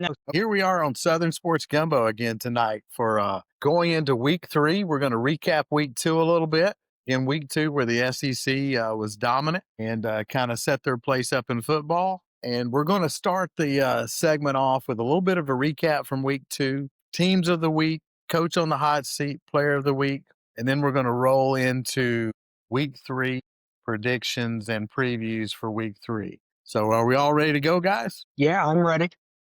No. Here we are on Southern Sports Gumbo again tonight for going into week 3. We're going to recap week 2 a little bit. In week 2, where the SEC was dominant and kind of set their place up in football. And we're going to start the segment off with a little bit of a recap from week 2, teams of the week, coach on the hot seat, player of the week. And then we're going to roll into week 3 predictions and previews for week 3. So are we all ready to go, guys? Yeah, I'm ready.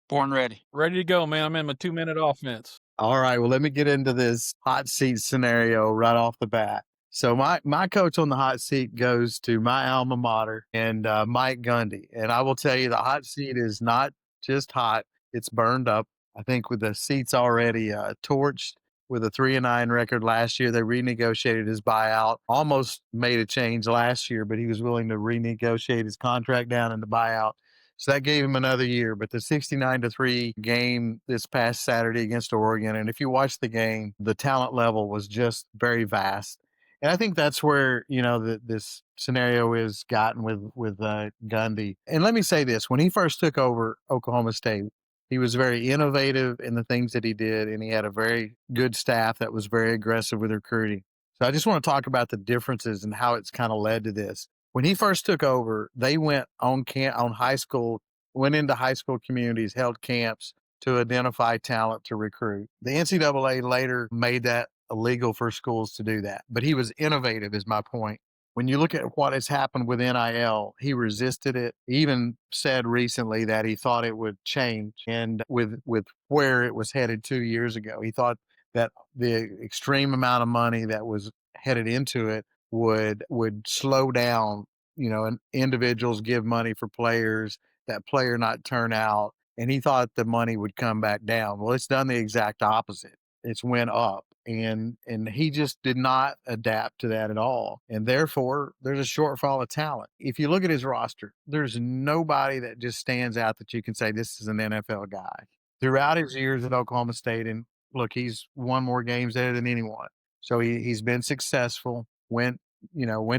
Born ready. Ready to go, man. I'm in my 2-minute offense. All right. Well, let me get into this hot seat scenario right off the bat. So my coach on the hot seat goes to my alma mater and Mike Gundy. And I will tell you, the hot seat is not just hot; it's burned up. I think with the seats already torched. With a 3-9 record last year, they renegotiated his buyout. Almost made a change last year, but he was willing to renegotiate his contract down in the buyout. So that gave him another year. But the 69-3 game this past Saturday against Oregon, and if you watch the game, the talent level was just very vast. And I think that's where this scenario is gotten with Gundy. And let me say this: when he first took over Oklahoma State, he was very innovative in the things that he did, and he had a very good staff that was very aggressive with recruiting. So I just want to talk about the differences and how it's kind of led to this. When he first took over, they went on high school, went into high school communities, held camps to identify talent to recruit. The NCAA later made that illegal for schools to do that, but he was innovative, is my point. When you look at what has happened with NIL, he resisted it. He even said recently that he thought it would change, and with where it was headed 2 years ago, he thought that the extreme amount of money that was headed into it would slow down, and individuals give money for players, that player not turn out, and he thought the money would come back down. Well, it's done the exact opposite. It's went up, and he just did not adapt to that at all, and therefore there's a shortfall of talent. If you look at his roster, there's nobody that just stands out that you can say this is an NFL guy. Throughout his years at Oklahoma State, and look, he's won more games there than anyone, so he's been successful. Went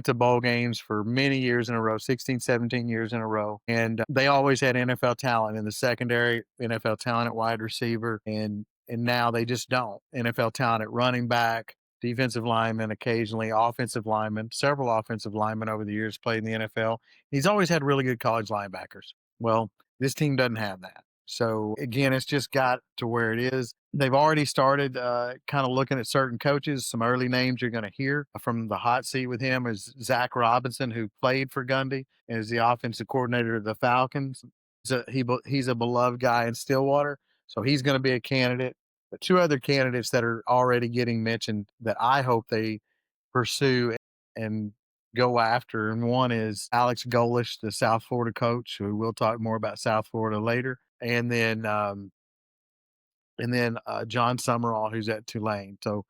to bowl games for many years in a row, 16, 17 years in a row. And they always had NFL talent in the secondary, NFL talent at wide receiver, and now they just don't. NFL talent at running back, defensive lineman, occasionally offensive lineman, several offensive linemen over the years played in the NFL. He's always had really good college linebackers. Well, this team doesn't have that. So again, it's just got to where it is. They've already started kind of looking at certain coaches. Some early names you're going to hear from the hot seat with him is Zach Robinson, who played for Gundy and is the offensive coordinator of the Falcons. He's a beloved guy in Stillwater, so he's going to be a candidate. But two other candidates that are already getting mentioned that I hope they pursue and go after, and one is Alex Golish, the South Florida coach, who we'll talk more about South Florida later, and then John Summerall, who's at Tulane. So,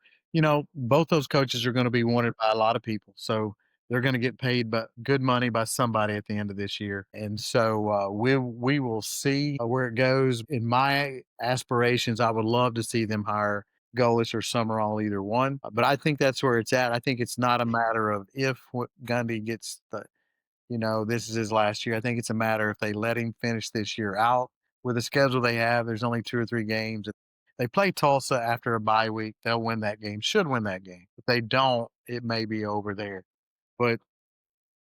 both those coaches are going to be wanted by a lot of people. So they're going to get paid but good money by somebody at the end of this year. And so we will see where it goes. In my aspirations, I would love to see them hire Golish or Summerall, either one. But I think that's where it's at. I think it's not a matter of if Gundy gets this is his last year. I think it's a matter if they let him finish this year out with the schedule they have. There's only 2 or 3 games. If they play Tulsa after a bye week, they'll win that game, should win that game. If they don't, it may be over there. But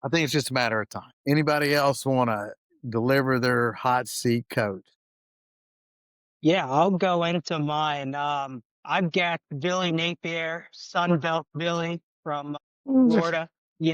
I think it's just a matter of time. Anybody else want to deliver their hot seat coach? Yeah, I'll go into mine. I've got Billy Napier, Sunbelt Billy from Florida. They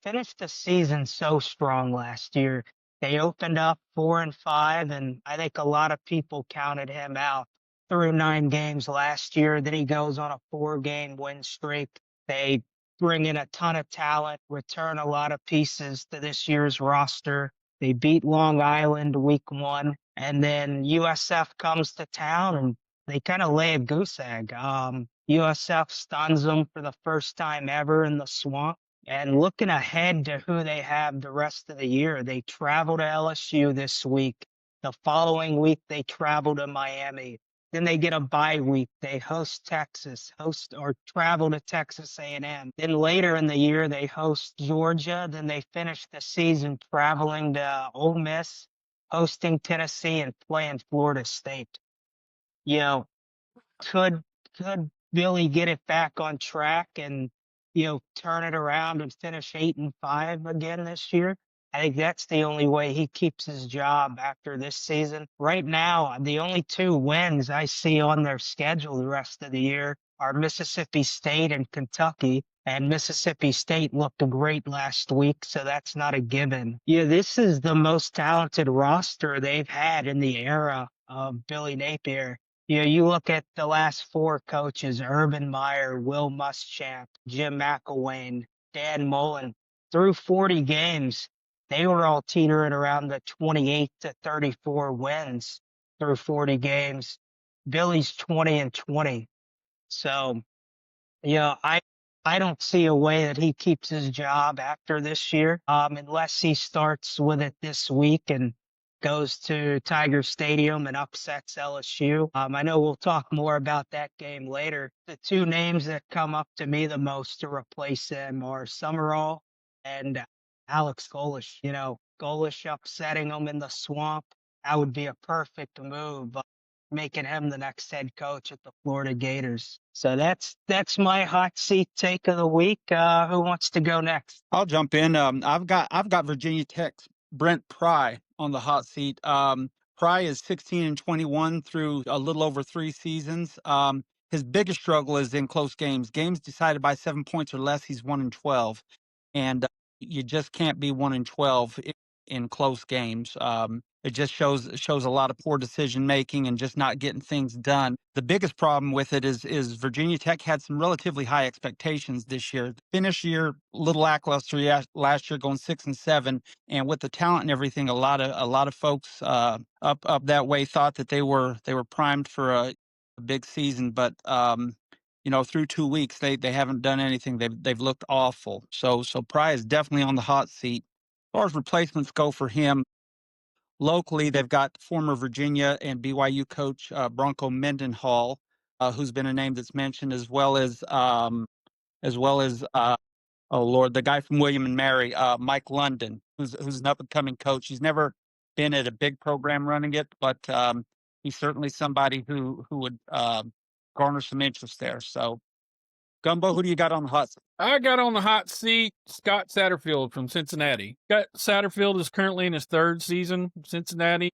finished the season so strong last year. They opened up 4-5, and I think a lot of people counted him out through 9 games last year. Then he goes on a 4-game win streak. They bring in a ton of talent, return a lot of pieces to this year's roster. They beat Long Island week 1, and then USF comes to town and they kind of lay a goose egg. USF stuns them for the first time ever in the swamp. And looking ahead to who they have the rest of the year, they travel to LSU this week. The following week, they travel to Miami. Then they get a bye week. They host Texas, travel to Texas A&M. Then later in the year, they host Georgia. Then they finish the season traveling to Ole Miss. hosting Tennessee and playing Florida State. You know, could could Billy get it back on track and turn it around and finish 8-5 again this year? I think that's the only way he keeps his job after this season. Right now, the only two wins I see on their schedule the rest of the year are Mississippi State and Kentucky. And Mississippi State looked great last week, so that's not a given. Yeah, this is the most talented roster they've had in the era of Billy Napier. You look at the last four coaches: Urban Meyer, Will Muschamp, Jim McElwain, Dan Mullen. Through 40 games, they were all teetering around the 28 to 34 wins through 40 games. Billy's 20-20. So I don't see a way that he keeps his job after this year, unless he starts with it this week and goes to Tiger Stadium and upsets LSU. I know we'll talk more about that game later. The two names that come up to me the most to replace him are Summerall and Alex Golish. Golish upsetting him in the swamp, that would be a perfect move, making him the next head coach at the Florida Gators. So that's my hot seat take of the week. Who wants to go next? I'll jump in. I've got Virginia Tech's Brent Pry on the hot seat. Pry is 16-21 through a little over 3 seasons. His biggest struggle is in close games. Games decided by 7 points or less, he's 1-12, and you just can't be 1-12 in close games. It just shows a lot of poor decision making and just not getting things done. The biggest problem with it is Virginia Tech had some relatively high expectations this year. Finish year a little lackluster last year, going 6-7, and with the talent and everything, a lot of folks up that way thought that they were primed for a big season, but through 2 weeks they haven't done anything. They've looked awful. So Pry is definitely on the hot seat. As far as replacements go for him, locally, they've got former Virginia and BYU coach Bronco Mendenhall, who's been a name that's mentioned, as well as oh Lord, the guy from William and Mary, Mike London, who's an up and coming coach. He's never been at a big program running it, but he's certainly somebody who would garner some interest there. So, Gumbo, who do you got on the hot seat? I got on the hot seat Scott Satterfield from Cincinnati. Satterfield is currently in his third season. Cincinnati,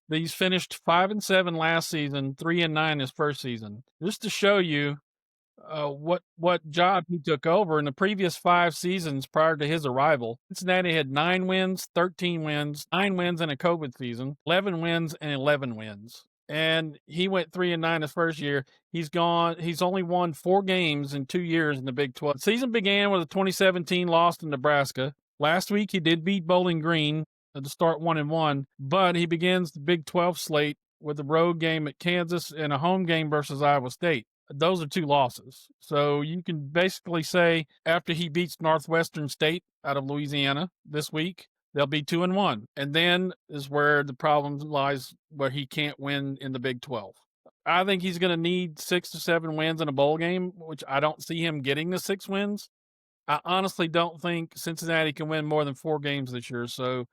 he's finished 5-7 last season, 3-9 his first season. Just to show you what job he took over in the previous 5 seasons prior to his arrival. Cincinnati had 9 wins, 13 wins, 9 wins in a COVID season, 11 wins, and 11 wins. And he went 3-9 his first year. He's only won 4 games in 2 years in the Big 12. The season began with a 2017 loss to Nebraska. Last week he did beat Bowling Green to start 1-1, but he begins the Big 12 slate with a road game at Kansas and a home game versus Iowa State. Those are 2 losses. So you can basically say after he beats Northwestern State out of Louisiana this week, they'll be 2-1. And then is where the problem lies, where he can't win in the Big 12. I think he's going to need 6 to 7 wins in a bowl game, which I don't see him getting the 6 wins. I honestly don't think Cincinnati can win more than 4 games this year. So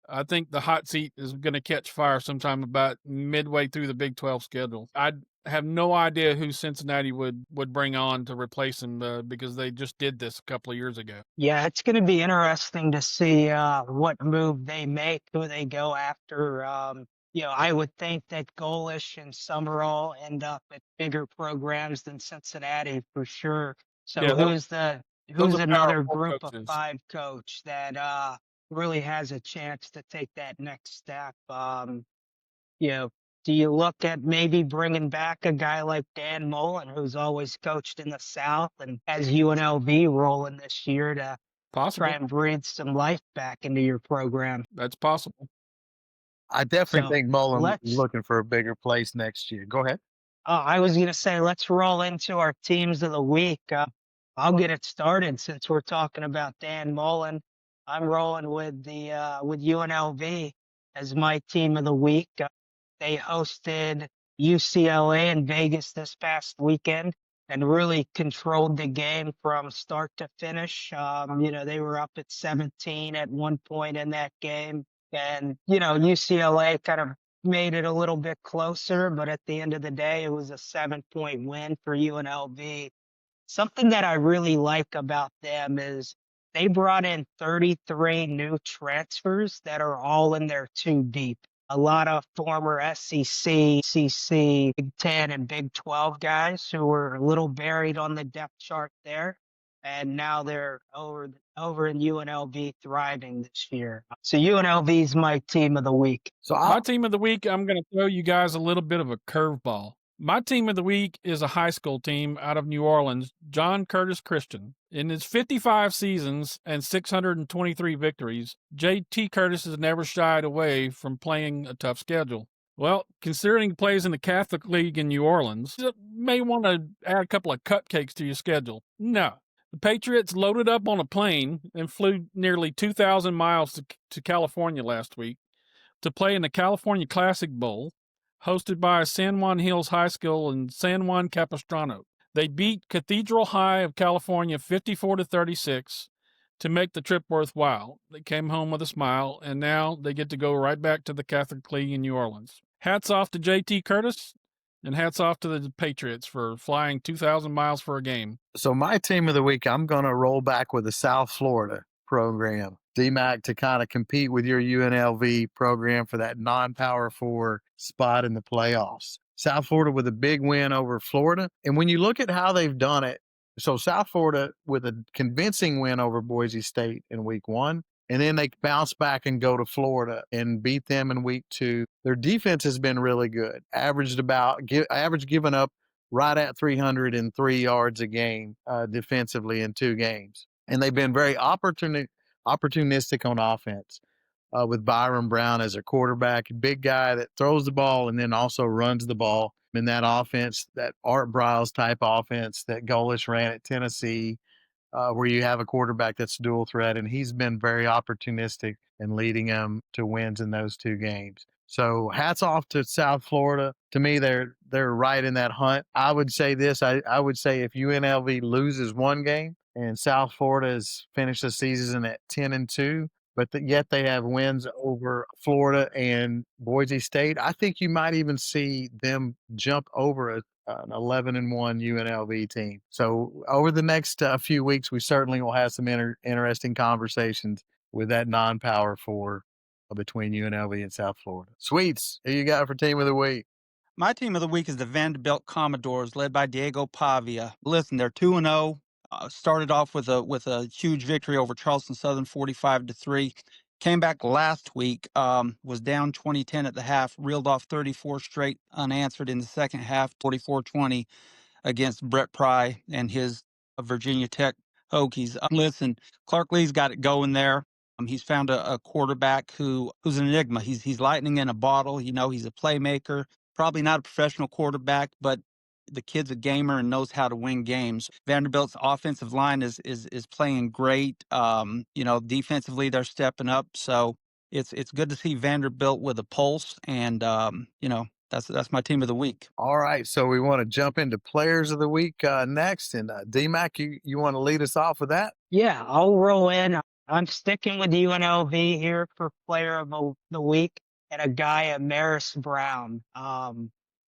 I think the hot seat is going to catch fire sometime about midway through the Big 12 schedule. I have no idea who Cincinnati would bring on to replace him because they just did this a couple of years ago. Yeah, it's going to be interesting to see what move they make, who they go after. I would think that Golish and Summerall end up at bigger programs than Cincinnati for sure. So Yeah, who's another powerful group coaches. of 5 coach that really has a chance to take that next step? Do you look at maybe bringing back a guy like Dan Mullen, who's always coached in the South and has UNLV rolling this year, to Possible. try and breathe some life back into your program? That's possible. I definitely So think Mullen is let's. looking for a bigger place next year. Go ahead. I was going to say, let's roll into our teams of the week. I'll get it started since we're talking about Dan Mullen. I'm rolling with UNLV as my team of the week. They hosted UCLA in Vegas this past weekend and really controlled the game from start to finish. They were up at 17 at one point in that game. And, UCLA kind of made it a little bit closer, but at the end of the day, it was a 7-point win for UNLV. Something that I really like about them is they brought in 33 new transfers that are all in their two deep. A lot of former SEC, CC, Big Ten, and Big 12 guys who were a little buried on the depth chart there. And now they're over in UNLV thriving this year. So UNLV is my team of the week. So My team of the week, I'm going to throw you guys a little bit of a curveball. My team of the week is a high school team out of New Orleans, John Curtis Christian. In his 55 seasons and 623 victories, J.T. Curtis has never shied away from playing a tough schedule. Well, considering he plays in the Catholic League in New Orleans, you may want to add a couple of cupcakes to your schedule. No. The Patriots loaded up on a plane and flew nearly 2,000 miles to California last week to play in the California Classic Bowl, hosted by San Juan Hills High School in San Juan Capistrano. They beat Cathedral High of California 54-36 to make the trip worthwhile. They came home with a smile, and now they get to go right back to the Catholic League in New Orleans. Hats off to J.T. Curtis, and hats off to the Patriots for flying 2,000 miles for a game. So my team of the week, I'm going to roll back with the South Florida program. DMAC to kind of compete with your UNLV program for that non-power 4 spot in the playoffs. South Florida with a big win over Florida. And when you look at how they've done it, so South Florida with a convincing win over Boise State in week 1, and then they bounce back and go to Florida and beat them in week 2. Their defense has been really good. Average giving up right at 303 yards a game defensively in 2 games. And they've been very opportunistic on offense with Byron Brown as a quarterback, a big guy that throws the ball and then also runs the ball in that offense, that Art Briles type offense that Golesh ran at Tennessee, where you have a quarterback that's dual threat, and he's been very opportunistic in leading them to wins in those 2 games. So hats off to South Florida. To me, they're right in that hunt. I would say this. I would say if UNLV loses 1 game and South Florida has finished the season at 10-2, but yet they have wins over Florida and Boise State, I think you might even see them jump over an 11-1 UNLV team. So over the next few weeks, we certainly will have some interesting conversations with that non-power 4 between UNLV and South Florida. Sweets, who you got for team of the week? My team of the week is the Vanderbilt Commodores, led by Diego Pavia. Listen, they're 2-0. Started off with a huge victory over Charleston Southern, 45-3. Came back last week, was down 20-10 at the half, reeled off 34 straight unanswered in the second half, 44-20 against Brett Pry and his Virginia Tech Hokies. Listen, Clark Lee's got it going there. He's found a quarterback who's an enigma. He's lightning in a bottle. He's a playmaker. Probably not a professional quarterback, but the kid's a gamer and knows how to win games. Vanderbilt's offensive line is playing great. Defensively they're stepping up. So it's good to see Vanderbilt with a pulse, and that's my team of the week. All right, so we want to jump into players of the week next, and DMAC, you want to lead us off with that? Yeah, I'll roll in. I'm sticking with UNLV here for player of the week, and a guy, Amaris Brown.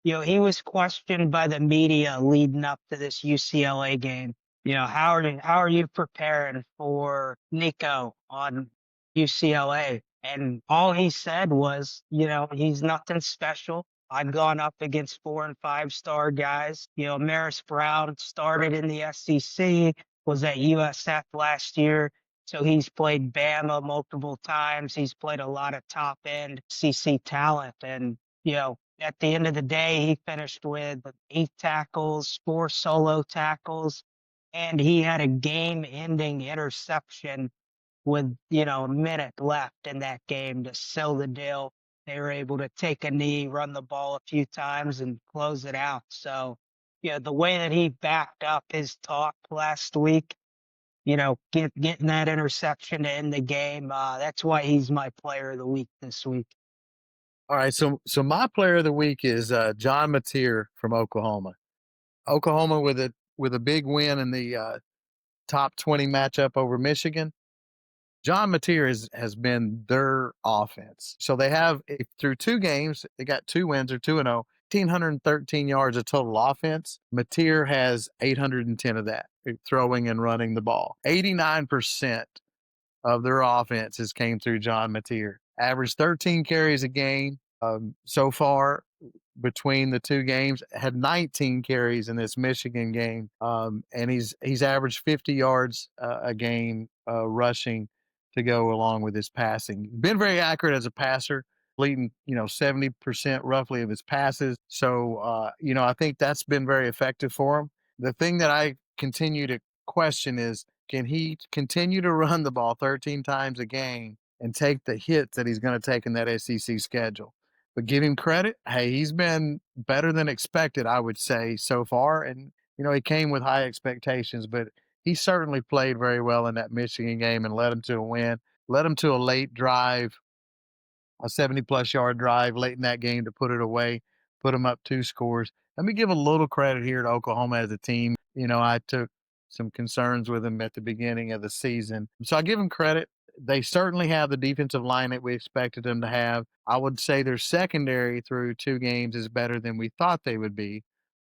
He was questioned by the media leading up to this UCLA game. How are you preparing for Nico on UCLA? And all he said was, he's nothing special. I've gone up against 4 and 5-star guys. Amaris Brown started in the SEC, was at USF last year. So he's played Bama multiple times. He's played a lot of top end CC talent. And, at the end of the day, he finished with 8 tackles, 4 solo tackles, and he had a game ending interception with, a minute left in that game to seal the deal. They were able to take a knee, run the ball a few times, and close it out. So, the way that he backed up his talk last week, getting that interception to end the game. That's why he's my player of the week this week. All right, so my player of the week is John Mateer from Oklahoma. Oklahoma with a big win in the top 20 matchup over Michigan. John Mateer has been their offense. So they have through 2 games, they got 2 wins or 2-0, 1,513 yards of total offense. Mateer has 810 of that, throwing and running the ball. 89% of their offenses came through John Mateer. Averaged 13 carries a game so far between the 2 games. Had 19 carries in this Michigan game, and he's averaged 50 yards a game rushing to go along with his passing. Been very accurate as a passer, leading 70% roughly of his passes. So I think that's been very effective for him. The thing that I continue to question is, can he continue to run the ball 13 times a game and take the hits that he's going to take in that SEC schedule? But give him credit. Hey, he's been better than expected, I would say, so far. And, he came with high expectations, but he certainly played very well in that Michigan game and led him to a win, led him to a late drive, a 70-plus yard drive late in that game to put it away, put them up 2 scores. Let me give a little credit here to Oklahoma as a team. I took some concerns with them at the beginning of the season. So I give them credit. They certainly have the defensive line that we expected them to have. I would say their secondary through 2 games is better than we thought they would be.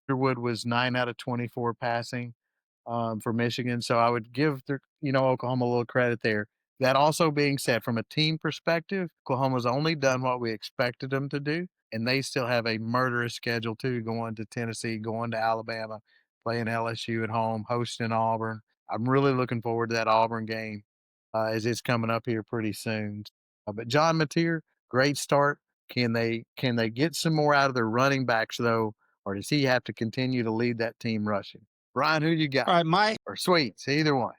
Wood was 9 out of 24 passing for Michigan. So I would give Oklahoma a little credit there. That also being said, from a team perspective, Oklahoma's only done what we expected them to do, and they still have a murderous schedule too, going to Tennessee, going to Alabama, playing LSU at home, hosting Auburn. I'm really looking forward to that Auburn game as it's coming up here pretty soon. But John Mateer, great start. Can they get some more out of their running backs though, or does he have to continue to lead that team rushing? Brian, who you got? All right, Or Sweets, either one.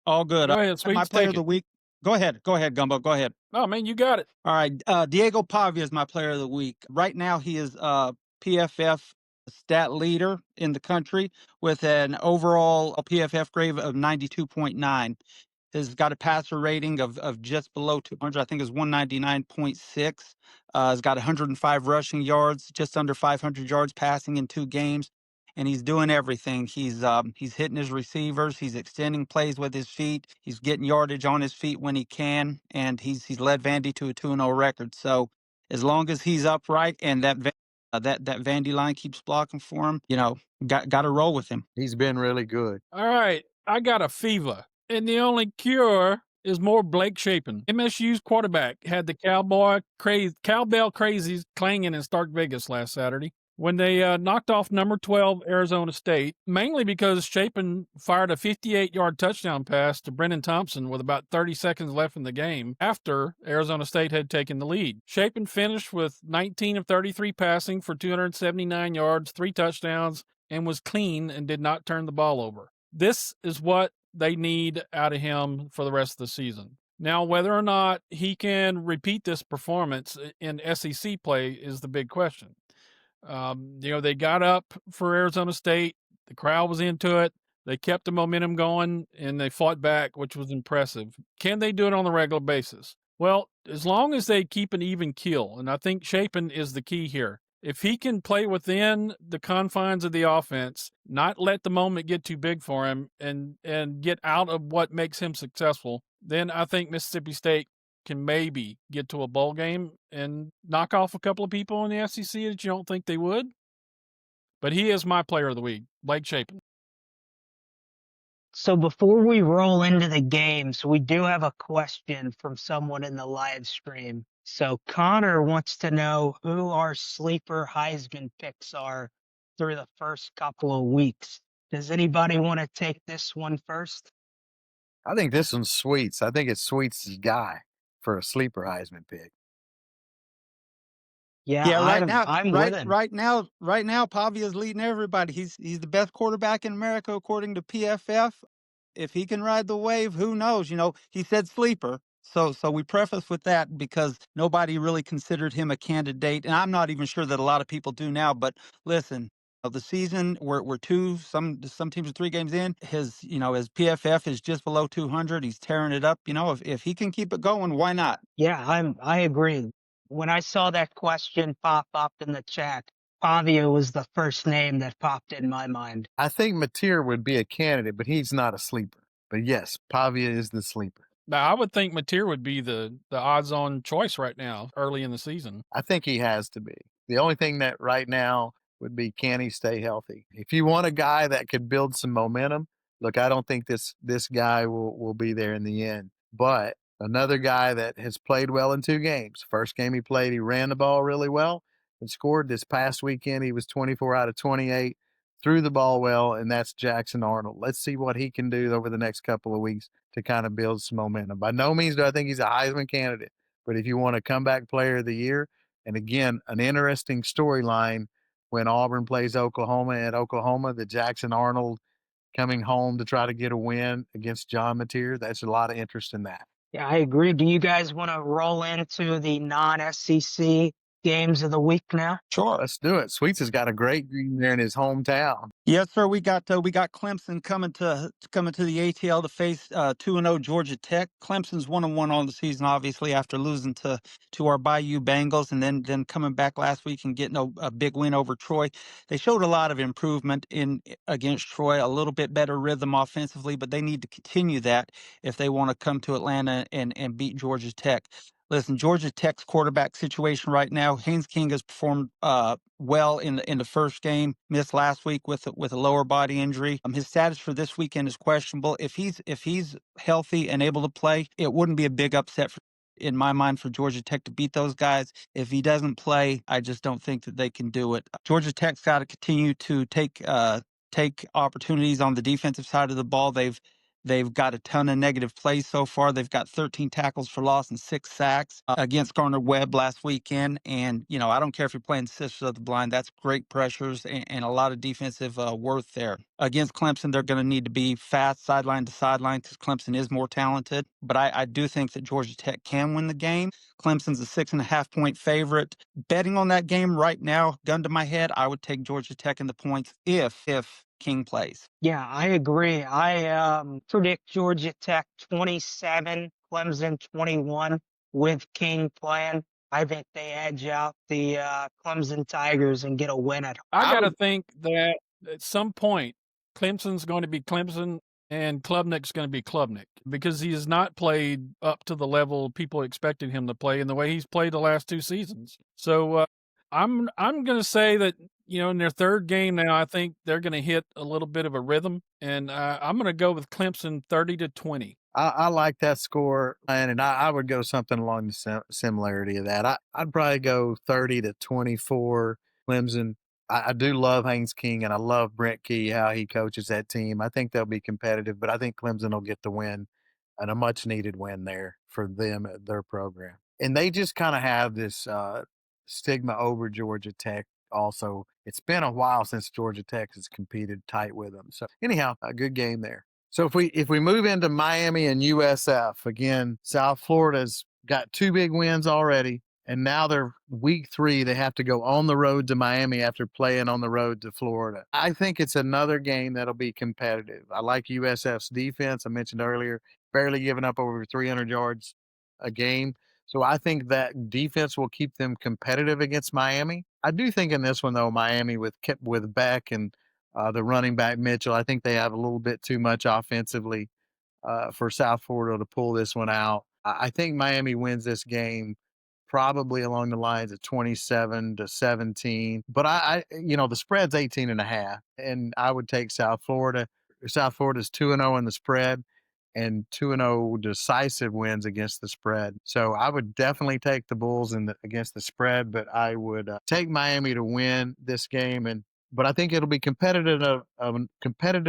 all good. Go ahead, My Sweets, player take of the it. week. Go ahead, Gumbo. Go ahead. Oh, man, you got it. All right, Diego Pavia is my player of the week. Right now, he is PFF stat leader in the country with an overall PFF grade of 92.9. Has got a passer rating of just below 200. I think it's 199.6. Has got 105 rushing yards, just under 500 yards passing in 2 games, and he's doing everything. He's hitting his receivers. He's extending plays with his feet. He's getting yardage on his feet when he can, and he's led Vandy to a 2-0 record. So as long as he's upright and that Vandy line keeps blocking for him, got to roll with him. He's been really good. All right, I got a fever, and the only cure is more Blake Shapen. MSU's quarterback had the cowbell crazies clanging in Stark Vegas last Saturday when they knocked off number 12 Arizona State, mainly because Shapen fired a 58-yard touchdown pass to Brennan Thompson with about 30 seconds left in the game after Arizona State had taken the lead. Shapen finished with 19 of 33 passing for 279 yards, 3 touchdowns, and was clean and did not turn the ball over. This is what they need out of him for the rest of the season. Now, whether or not he can repeat this performance in SEC play is the big question. They got up for Arizona State. The crowd was into it. They kept the momentum going, and they fought back, which was impressive. Can they do it on a regular basis? Well, as long as they keep an even keel, and I think Shapen is the key here. If he can play within the confines of the offense, not let the moment get too big for him, and get out of what makes him successful, then I think Mississippi State can maybe get to a bowl game and knock off a couple of people in the SEC that you don't think they would. But he is my player of the week, Blake Shapen. So before we roll into the games, we do have a question from someone in the live stream. So Connor wants to know who our sleeper Heisman picks are through the first couple of weeks. Does anybody want to take this one first? I think this one's Sweets. I think it's Sweets' guy for a sleeper Heisman pick. Yeah, I'm with him. Right now, Pavia's leading everybody. He's the best quarterback in America according to PFF. If he can ride the wave, who knows? He said sleeper. So we preface with that because nobody really considered him a candidate, and I'm not even sure that a lot of people do now. But listen, the season we're some teams are 3 games in. His PFF is just below 200. He's tearing it up. If he can keep it going, why not? Yeah, I agree. When I saw that question pop up in the chat, Pavia was the first name that popped in my mind. I think Mateer would be a candidate, but he's not a sleeper. But yes, Pavia is the sleeper. Now, I would think Mateer would be the odds-on choice right now, early in the season. I think he has to be. The only thing that right now would be, can he stay healthy? If you want a guy that could build some momentum, look, I don't think this guy will be there in the end. But another guy that has played well in 2 games. First game he played, he ran the ball really well and scored. This past weekend, he was 24 out of 28, threw the ball well, and that's Jackson Arnold. Let's see what he can do over the next couple of weeks to kind of build some momentum. By no means do I think he's a Heisman candidate, but if you want a comeback player of the year, and again, an interesting storyline when Auburn plays Oklahoma at Oklahoma, the Jackson Arnold coming home to try to get a win against John Mateer. That's a lot of interest in that. Yeah, I agree. Do you guys want to roll into the non-SEC games of the week now? Sure. Let's do it. Sweets has got a great game there in his hometown. Yes, sir. We got Clemson coming to the ATL to face 2-0 Georgia Tech. Clemson's 1-1 on the season, obviously, after losing to our Bayou Bengals, and then coming back last week and getting a big win over Troy. They showed a lot of improvement against Troy, a little bit better rhythm offensively, but they need to continue that if they want to come to Atlanta and beat Georgia Tech. Listen, Georgia Tech's quarterback situation right now, Haynes King has performed well in the first game, missed last week with a lower body injury. His status for this weekend is questionable. If he's healthy and able to play, it wouldn't be a big upset in my mind for Georgia Tech to beat those guys. If he doesn't play, I just don't think that they can do it. Georgia Tech's got to continue to take opportunities on the defensive side of the ball. They've got a ton of negative plays so far. They've got 13 tackles for loss and 6 sacks against Garner Webb last weekend. And, I don't care if you're playing Sisters of the Blind. That's great pressures and a lot of defensive worth there. Against Clemson, they're going to need to be fast sideline to sideline because Clemson is more talented. But I do think that Georgia Tech can win the game. Clemson's a 6.5-point favorite. Betting on that game right now, gun to my head, I would take Georgia Tech in the points if King plays. Yeah, I agree. I predict Georgia Tech 27, Clemson 21 with King playing. I think they edge out the Clemson Tigers and get a win at home. I got to think that at some point, Clemson's going to be Clemson and Klubnik's going to be Klubnik because he has not played up to the level people expected him to play in the way he's played the last 2 seasons. So I'm going to say that, in their third game now, I think they're going to hit a little bit of a rhythm, and I'm going to go with Clemson 30-20. I like that score, and I would go something along the similarity of that. I'd probably go 30-24 Clemson. I do love Haynes King, and I love Brent Key, how he coaches that team. I think they'll be competitive, but I think Clemson will get the win, and a much-needed win there for them, their program. And they just kind of have this stigma over Georgia Tech also. It's been a while since Georgia Tech has competed tight with them. So anyhow, a good game there. So if we move into Miami and USF, again, South Florida's got 2 big wins already, and now they're week 3. They have to go on the road to Miami after playing on the road to Florida. I think it's another game that'll be competitive. I like USF's defense. I mentioned earlier, barely giving up over 300 yards a game. So I think that defense will keep them competitive against Miami. I do think in this one, though, Miami with Beck and the running back Mitchell, I think they have a little bit too much offensively for South Florida to pull this one out. I think Miami wins this game probably along the lines of 27-17. But the spread's 18.5, and I would take South Florida. South Florida's 2-0 in the spread and 2-0 decisive wins against the spread. So I would definitely take the Bulls against the spread, but I would take Miami to win this game. But I think it'll be competitive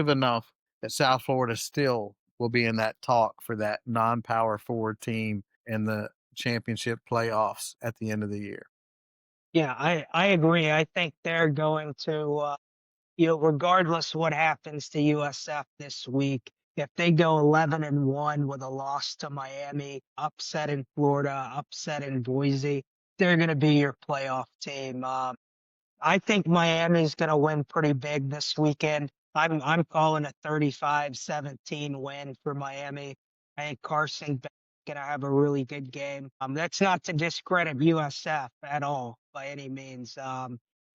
enough that South Florida still will be in that talk for that non-power forward team in the championship playoffs at the end of the year. Yeah, I agree. I think they're going to, regardless what happens to USF this week, if they go 11-1 with a loss to Miami, upset in Florida, upset in Boise, they're going to be your playoff team. I think Miami's going to win pretty big this weekend. I'm calling a 35-17 win for Miami. I think Carson Beck's going to have a really good game. That's not to discredit USF at all by any means.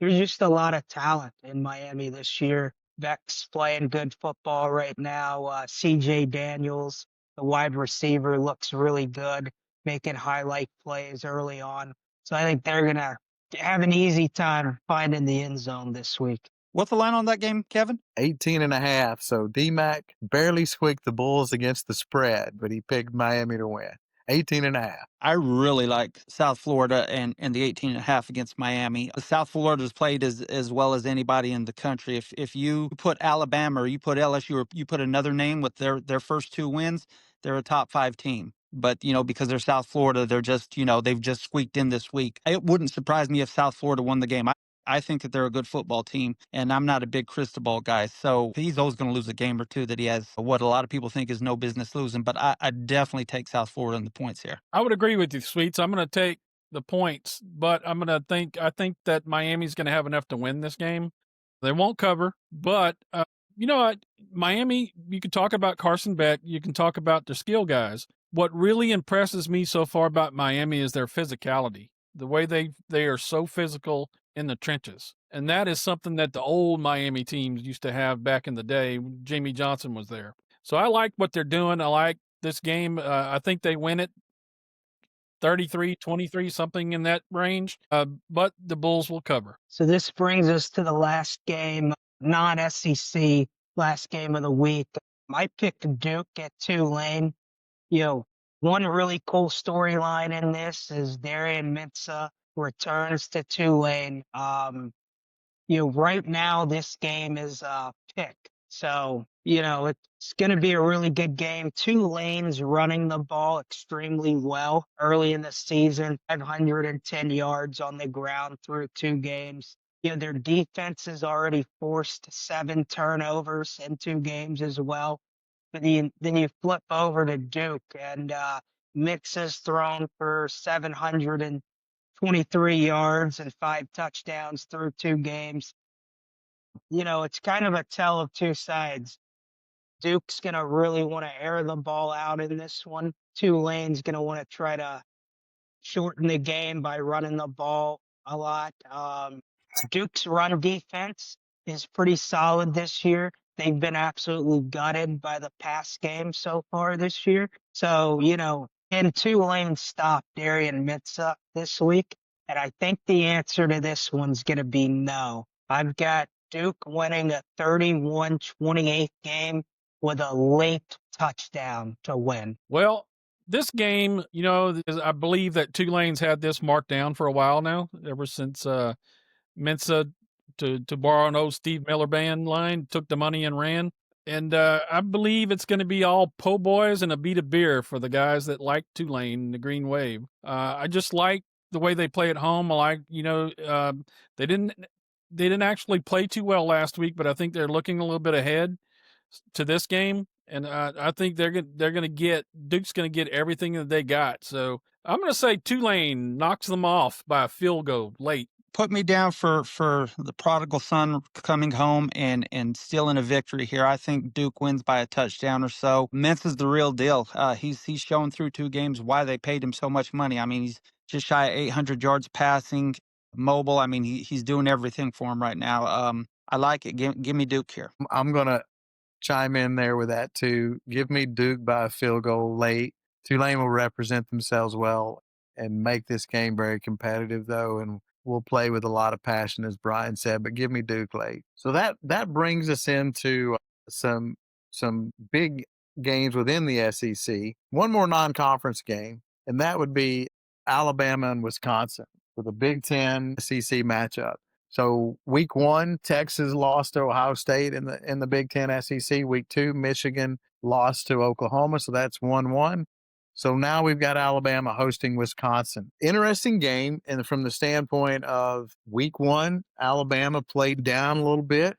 There's just a lot of talent in Miami this year. Beck's playing good football right now. CJ Daniels, the wide receiver, looks really good, making highlight plays early on. So I think they're going to have an easy time finding the end zone this week. What's the line on that game, Kevin? 18.5. So D-Mac barely squeaked the Bulls against the spread, but he picked Miami to win. 18.5. I really like South Florida and the 18.5 against Miami. South Florida's played as well as anybody in the country. If you put Alabama or you put LSU or you put another name with their first 2 wins, they're a top 5 team. But, because they're South Florida, they're just, they've just squeaked in this week. It wouldn't surprise me if South Florida won the game. I think that they're a good football team, and I'm not a big crystal guy. So he's always going to lose a game or two that he has what a lot of people think is no business losing. But I definitely take South Florida in the points here. I would agree with you, Sweets. I'm going to take the points, but I think that Miami's going to have enough to win this game. They won't cover, but you know what? Miami, you can talk about Carson Beck, you can talk about their skill guys. What really impresses me so far about Miami is their physicality. The way they are so physical in the trenches. And that is something that the old Miami teams used to have back in the day when Jamie Johnson was there. So I like what they're doing. I like this game. I think they win it 33-23, something in that range. But the Bulls will cover. So this brings us to the last game, non-SEC, last game of the week. I picked Duke at Tulane. One really cool storyline in this is Darian Mensah returns to Tulane. Right now this game is picked. So, it's going to be a really good game. Tulane's running the ball extremely well early in the season, 510 yards on the ground through 2 games. Their defense has already forced 7 turnovers in 2 games as well. But then you flip over to Duke, and Mix has thrown for 723 yards and 5 touchdowns through 2 games. It's kind of a tell of 2 sides. Duke's going to really want to air the ball out in this one. Tulane's going to want to try to shorten the game by running the ball a lot. Duke's run defense is pretty solid this year. They've been absolutely gutted by the pass game so far this year. So, can Tulane stop Darian Mensah this week? And I think the answer to this one's going to be no. I've got Duke winning a 31-28 game with a late touchdown to win. Well, this game, I believe that Tulane's had this marked down for a while now, ever since Mensa, to borrow an old Steve Miller Band line, took the money and ran. And I believe it's going to be all po' boys and a beat of beer for the guys that like Tulane, the Green Wave. I just like the way they play at home. I like, they didn't actually play too well last week, but I think they're looking a little bit ahead to this game. And I think Duke's going to get everything that they got. So I'm going to say Tulane knocks them off by a field goal late. Put me down for the prodigal son coming home and stealing a victory here. I think Duke wins by a touchdown or so. Mensah's the real deal. He's shown through 2 games why they paid him so much money. I mean, he's just shy of 800 yards passing, mobile. I mean, he's doing everything for him right now. I like it. Give me Duke here. I'm going to chime in there with that too. Give me Duke by a field goal late. Tulane will represent themselves well and make this game very competitive, though, and we'll play with a lot of passion, as Brian said, but give me Duke late. So that brings us into some big games within the SEC. One more non-conference game, and that would be Alabama and Wisconsin for the Big Ten SEC matchup. So week 1, Texas lost to Ohio State in the Big Ten SEC. Week 2, Michigan lost to Oklahoma, so that's 1-1. So now we've got Alabama hosting Wisconsin. Interesting game, and from the standpoint of week 1, Alabama played down a little bit.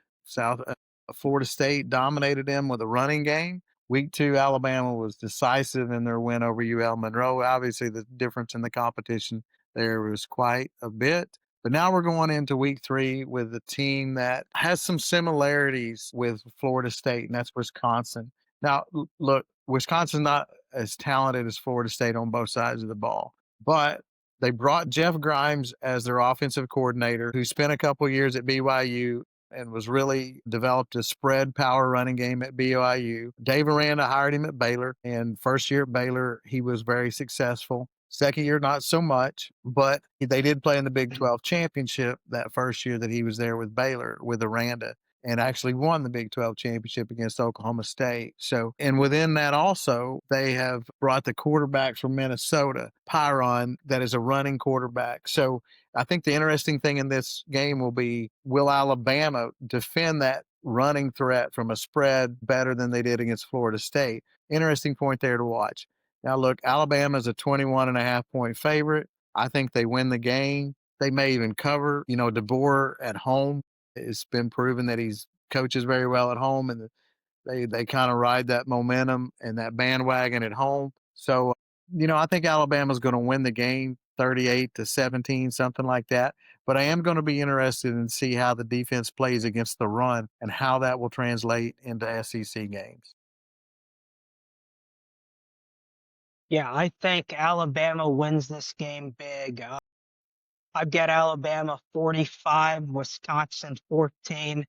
Florida State dominated them with a running game. Week 2, Alabama was decisive in their win over UL Monroe. Obviously, the difference in the competition there was quite a bit. But now we're going into week 3 with a team that has some similarities with Florida State, and that's Wisconsin. Now, look, Wisconsin's not as talented as Florida State on both sides of the ball, but they brought Jeff Grimes as their offensive coordinator, who spent a couple years at BYU and was really developed a spread power running game at BYU. Dave Aranda hired him at Baylor, and first year at Baylor, he was very successful. Second year, not so much, but they did play in the Big 12 championship that first year that he was there with Baylor with Aranda, and actually won the Big 12 championship against Oklahoma State. So, and within that also, they have brought the quarterbacks from Minnesota, Pyron, that is a running quarterback. So I think the interesting thing in this game will be, will Alabama defend that running threat from a spread better than they did against Florida State? Interesting point there to watch. Now, look, Alabama is a 21.5-point favorite. I think they win the game. They may even cover. DeBoer at home, it's been proven that he's coaches very well at home, and they kind of ride that momentum and that bandwagon at home. So, I think Alabama's going to win the game 38-17, something like that. But I am going to be interested in see how the defense plays against the run and how that will translate into SEC games. Yeah, I think Alabama wins this game big. I've got Alabama 45, Wisconsin 14.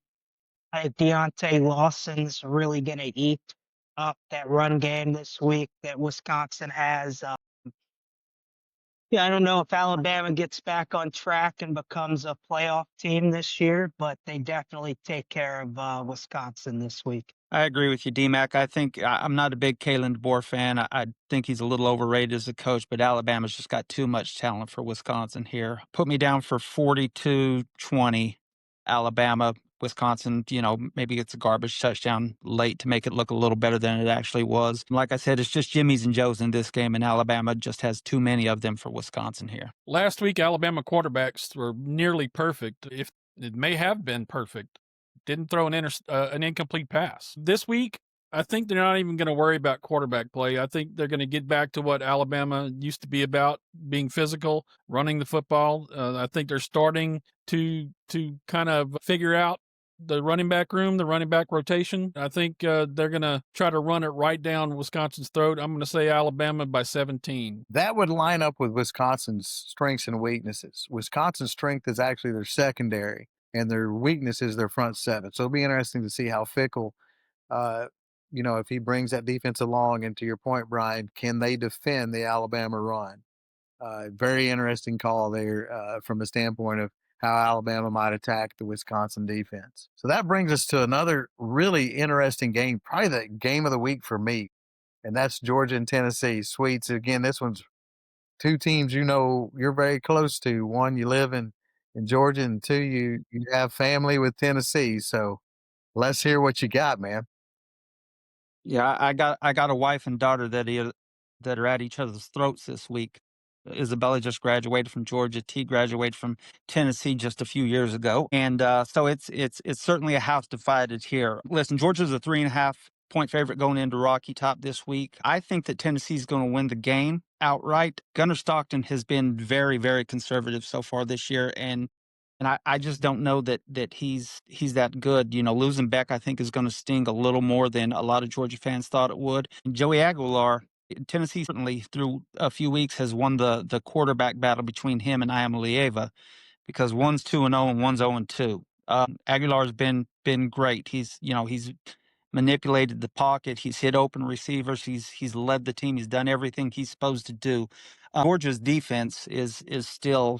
I think Deontay Lawson's really going to eat up that run game this week that Wisconsin has. Yeah, I don't know if Alabama gets back on track and becomes a playoff team this year, but they definitely take care of Wisconsin this week. I agree with you, DMAC. I think I'm not a big Kalen DeBoer fan. I think he's a little overrated as a coach, but Alabama's just got too much talent for Wisconsin here. Put me down for 42-20, Alabama. Wisconsin, maybe it's a garbage touchdown late to make it look a little better than it actually was. Like I said, it's just Jimmys and Joes in this game, and Alabama just has too many of them for Wisconsin here. Last week, Alabama quarterbacks were nearly perfect. If it may have been perfect, didn't throw an incomplete pass. This week, I think they're not even going to worry about quarterback play. I think they're going to get back to what Alabama used to be about, being physical, running the football. I think they're starting to kind of figure out the running back room, the running back rotation. I think they're going to try to run it right down Wisconsin's throat. I'm going to say Alabama by 17. That would line up with Wisconsin's strengths and weaknesses. Wisconsin's strength is actually their secondary, and their weakness is their front seven. So it'll be interesting to see how Fickle, if he brings that defense along. And to your point, Brian, can they defend the Alabama run? Very interesting call there from the standpoint of how Alabama might attack the Wisconsin defense. So that brings us to another really interesting game, probably the game of the week for me, and that's Georgia and Tennessee. Sweets, again, this one's two teams you're very close to. One, you live in Georgia, and two, you have family with Tennessee. So let's hear what you got, man. Yeah, I got a wife and daughter that are at each other's throats this week. Isabella just graduated from Georgia. T graduated from Tennessee just a few years ago, and so it's certainly a house divided here. Listen, Georgia's a 3.5-point favorite going into Rocky Top this week. I think that Tennessee's going to win the game outright. Gunnar Stockton has been very, very conservative so far this year, and I just don't know that he's that good. Losing Beck, I think, is going to sting a little more than a lot of Georgia fans thought it would. And Joey Aguilar, Tennessee certainly through a few weeks has won the quarterback battle between him and Iamaleava, because one's 2-0 and one's 0-2. Aguilar's been great. He's manipulated the pocket. He's hit open receivers. He's led the team. He's done everything he's supposed to do. Georgia's defense is still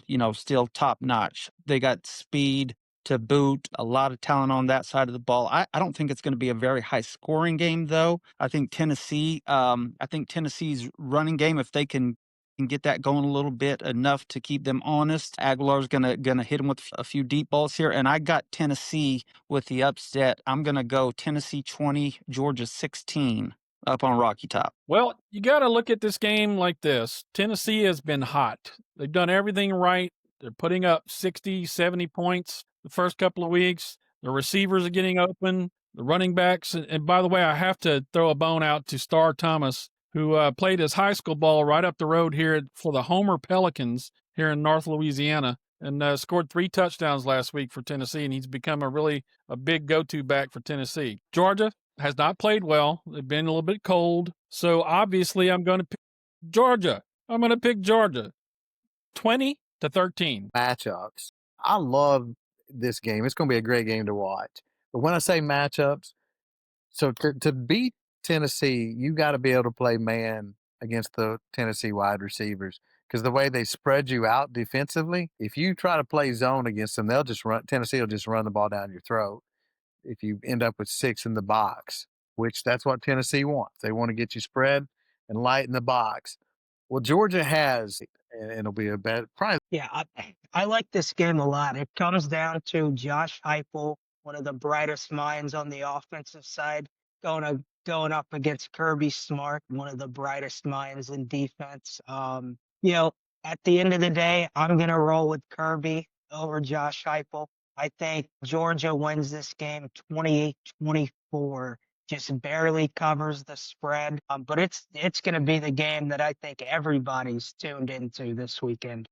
top notch. They got speed to boot, a lot of talent on that side of the ball. I don't think it's going to be a very high scoring game, though. I think Tennessee's running game, if they can get that going a little bit, enough to keep them honest. Aguilar's gonna hit them with a few deep balls here, and I got Tennessee with the upset. I'm gonna go Tennessee 20, Georgia 16 up on Rocky Top. Well, you got to look at this game like this. Tennessee has been hot. They've done everything right. They're putting up 60, 70 points the first couple of weeks. The receivers are getting open, the running backs. And by the way, I have to throw a bone out to Star Thomas, who played his high school ball right up the road here for the Homer Pelicans here in North Louisiana, and scored 3 touchdowns last week for Tennessee, and he's become a big go-to back for Tennessee. Georgia has not played well. They've been a little bit cold. So obviously I'm going to pick Georgia. I'm going to pick Georgia 20-13. Matchups. I love this game. It's going to be a great game to watch. But when I say matchups, so to beat Tennessee, you got to be able to play man against the Tennessee wide receivers because the way they spread you out defensively, if you try to play zone against them, they'll just run. Tennessee will just run the ball down your throat. If you end up with 6 in the box, which that's what Tennessee wants, they want to get you spread and light in the box. Well, Georgia has, and it'll be a bad probably. Yeah, I like this game a lot. It comes down to Josh Heupel, one of the brightest minds on the offensive side, going up against Kirby Smart, one of the brightest minds in defense. You know, at the end of the day, I'm gonna roll with Kirby over Josh Heupel. I think Georgia wins this game 28-24, just barely covers the spread. But it's going to be the game that I think everybody's tuned into this weekend.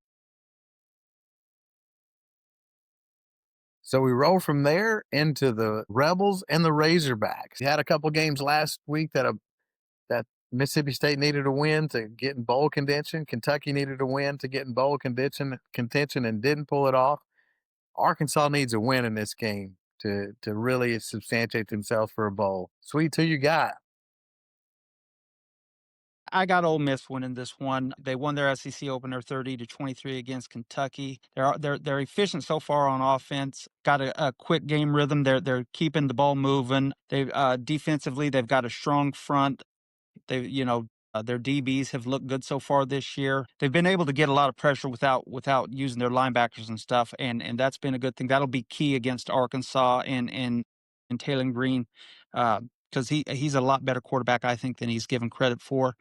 So we roll from there into the Rebels and the Razorbacks. We had a couple games last week that Mississippi State needed a win to get in bowl contention. Kentucky needed a win to get in bowl contention and didn't pull it off. Arkansas needs a win in this game to really substantiate themselves for a bowl. Sweet, who you got? I got Ole Miss winning this one. They won their SEC opener 30-23 against Kentucky. They're efficient so far on offense. Got a quick game rhythm. They're keeping the ball moving. They defensively they've got a strong front. Their DBs have looked good so far this year. They've been able to get a lot of pressure without using their linebackers and stuff, and that's been a good thing. That'll be key against Arkansas and Taylor Green, because he's a lot better quarterback, I think, than he's given credit for.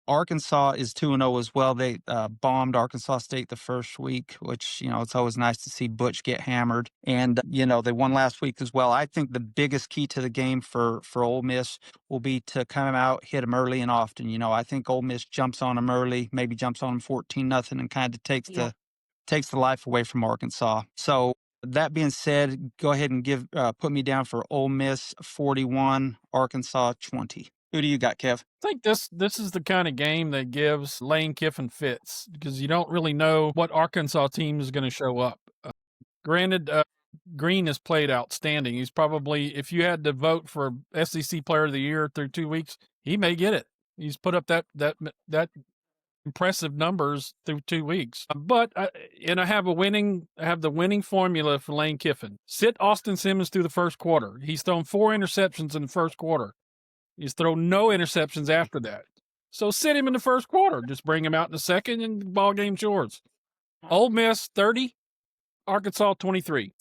Arkansas is 2-0 as well. They bombed Arkansas State the first week, which, it's always nice to see Butch get hammered. And, they won last week as well. I think the biggest key to the game for Ole Miss will be to come out, hit them early and often. I think Ole Miss jumps on them early, maybe jumps on them 14-0 and kind of takes the life away from Arkansas. So that being said, go ahead and put me down for Ole Miss 41, Arkansas 20. Who do you got, Kev? I think this is the kind of game that gives Lane Kiffin fits because you don't really know what Arkansas team is going to show up. Granted, Green has played outstanding. He's probably, if you had to vote for SEC Player of the Year through 2 weeks, he may get it. He's put up that impressive numbers through 2 weeks. But I have the winning formula for Lane Kiffin. Sit Austin Simmons through the first quarter. He's thrown 4 interceptions in the first quarter. He's thrown no interceptions after that. So sit him in the first quarter. Just bring him out in the second and the ball game's yours. Ole Miss 30, Arkansas 23.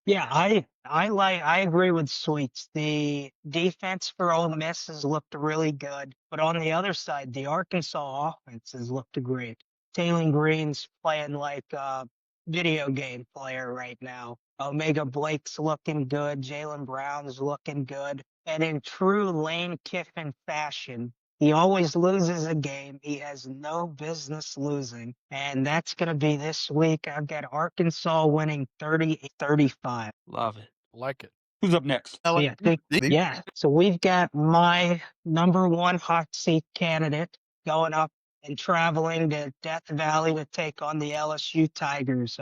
Yeah, I agree with Sweets. The defense for Ole Miss has looked really good, but on the other side, the Arkansas offense has looked great. Taylor Green's playing like a video game player right now. Omega Blake's looking good. Jalen Brown's looking good. And in true Lane Kiffin fashion, he always loses a game. He has no business losing. And that's going to be this week. I've got Arkansas winning 30-35. Love it. Like it. Who's up next? So we've got my number one hot seat candidate going up and traveling to Death Valley to take on the LSU Tigers.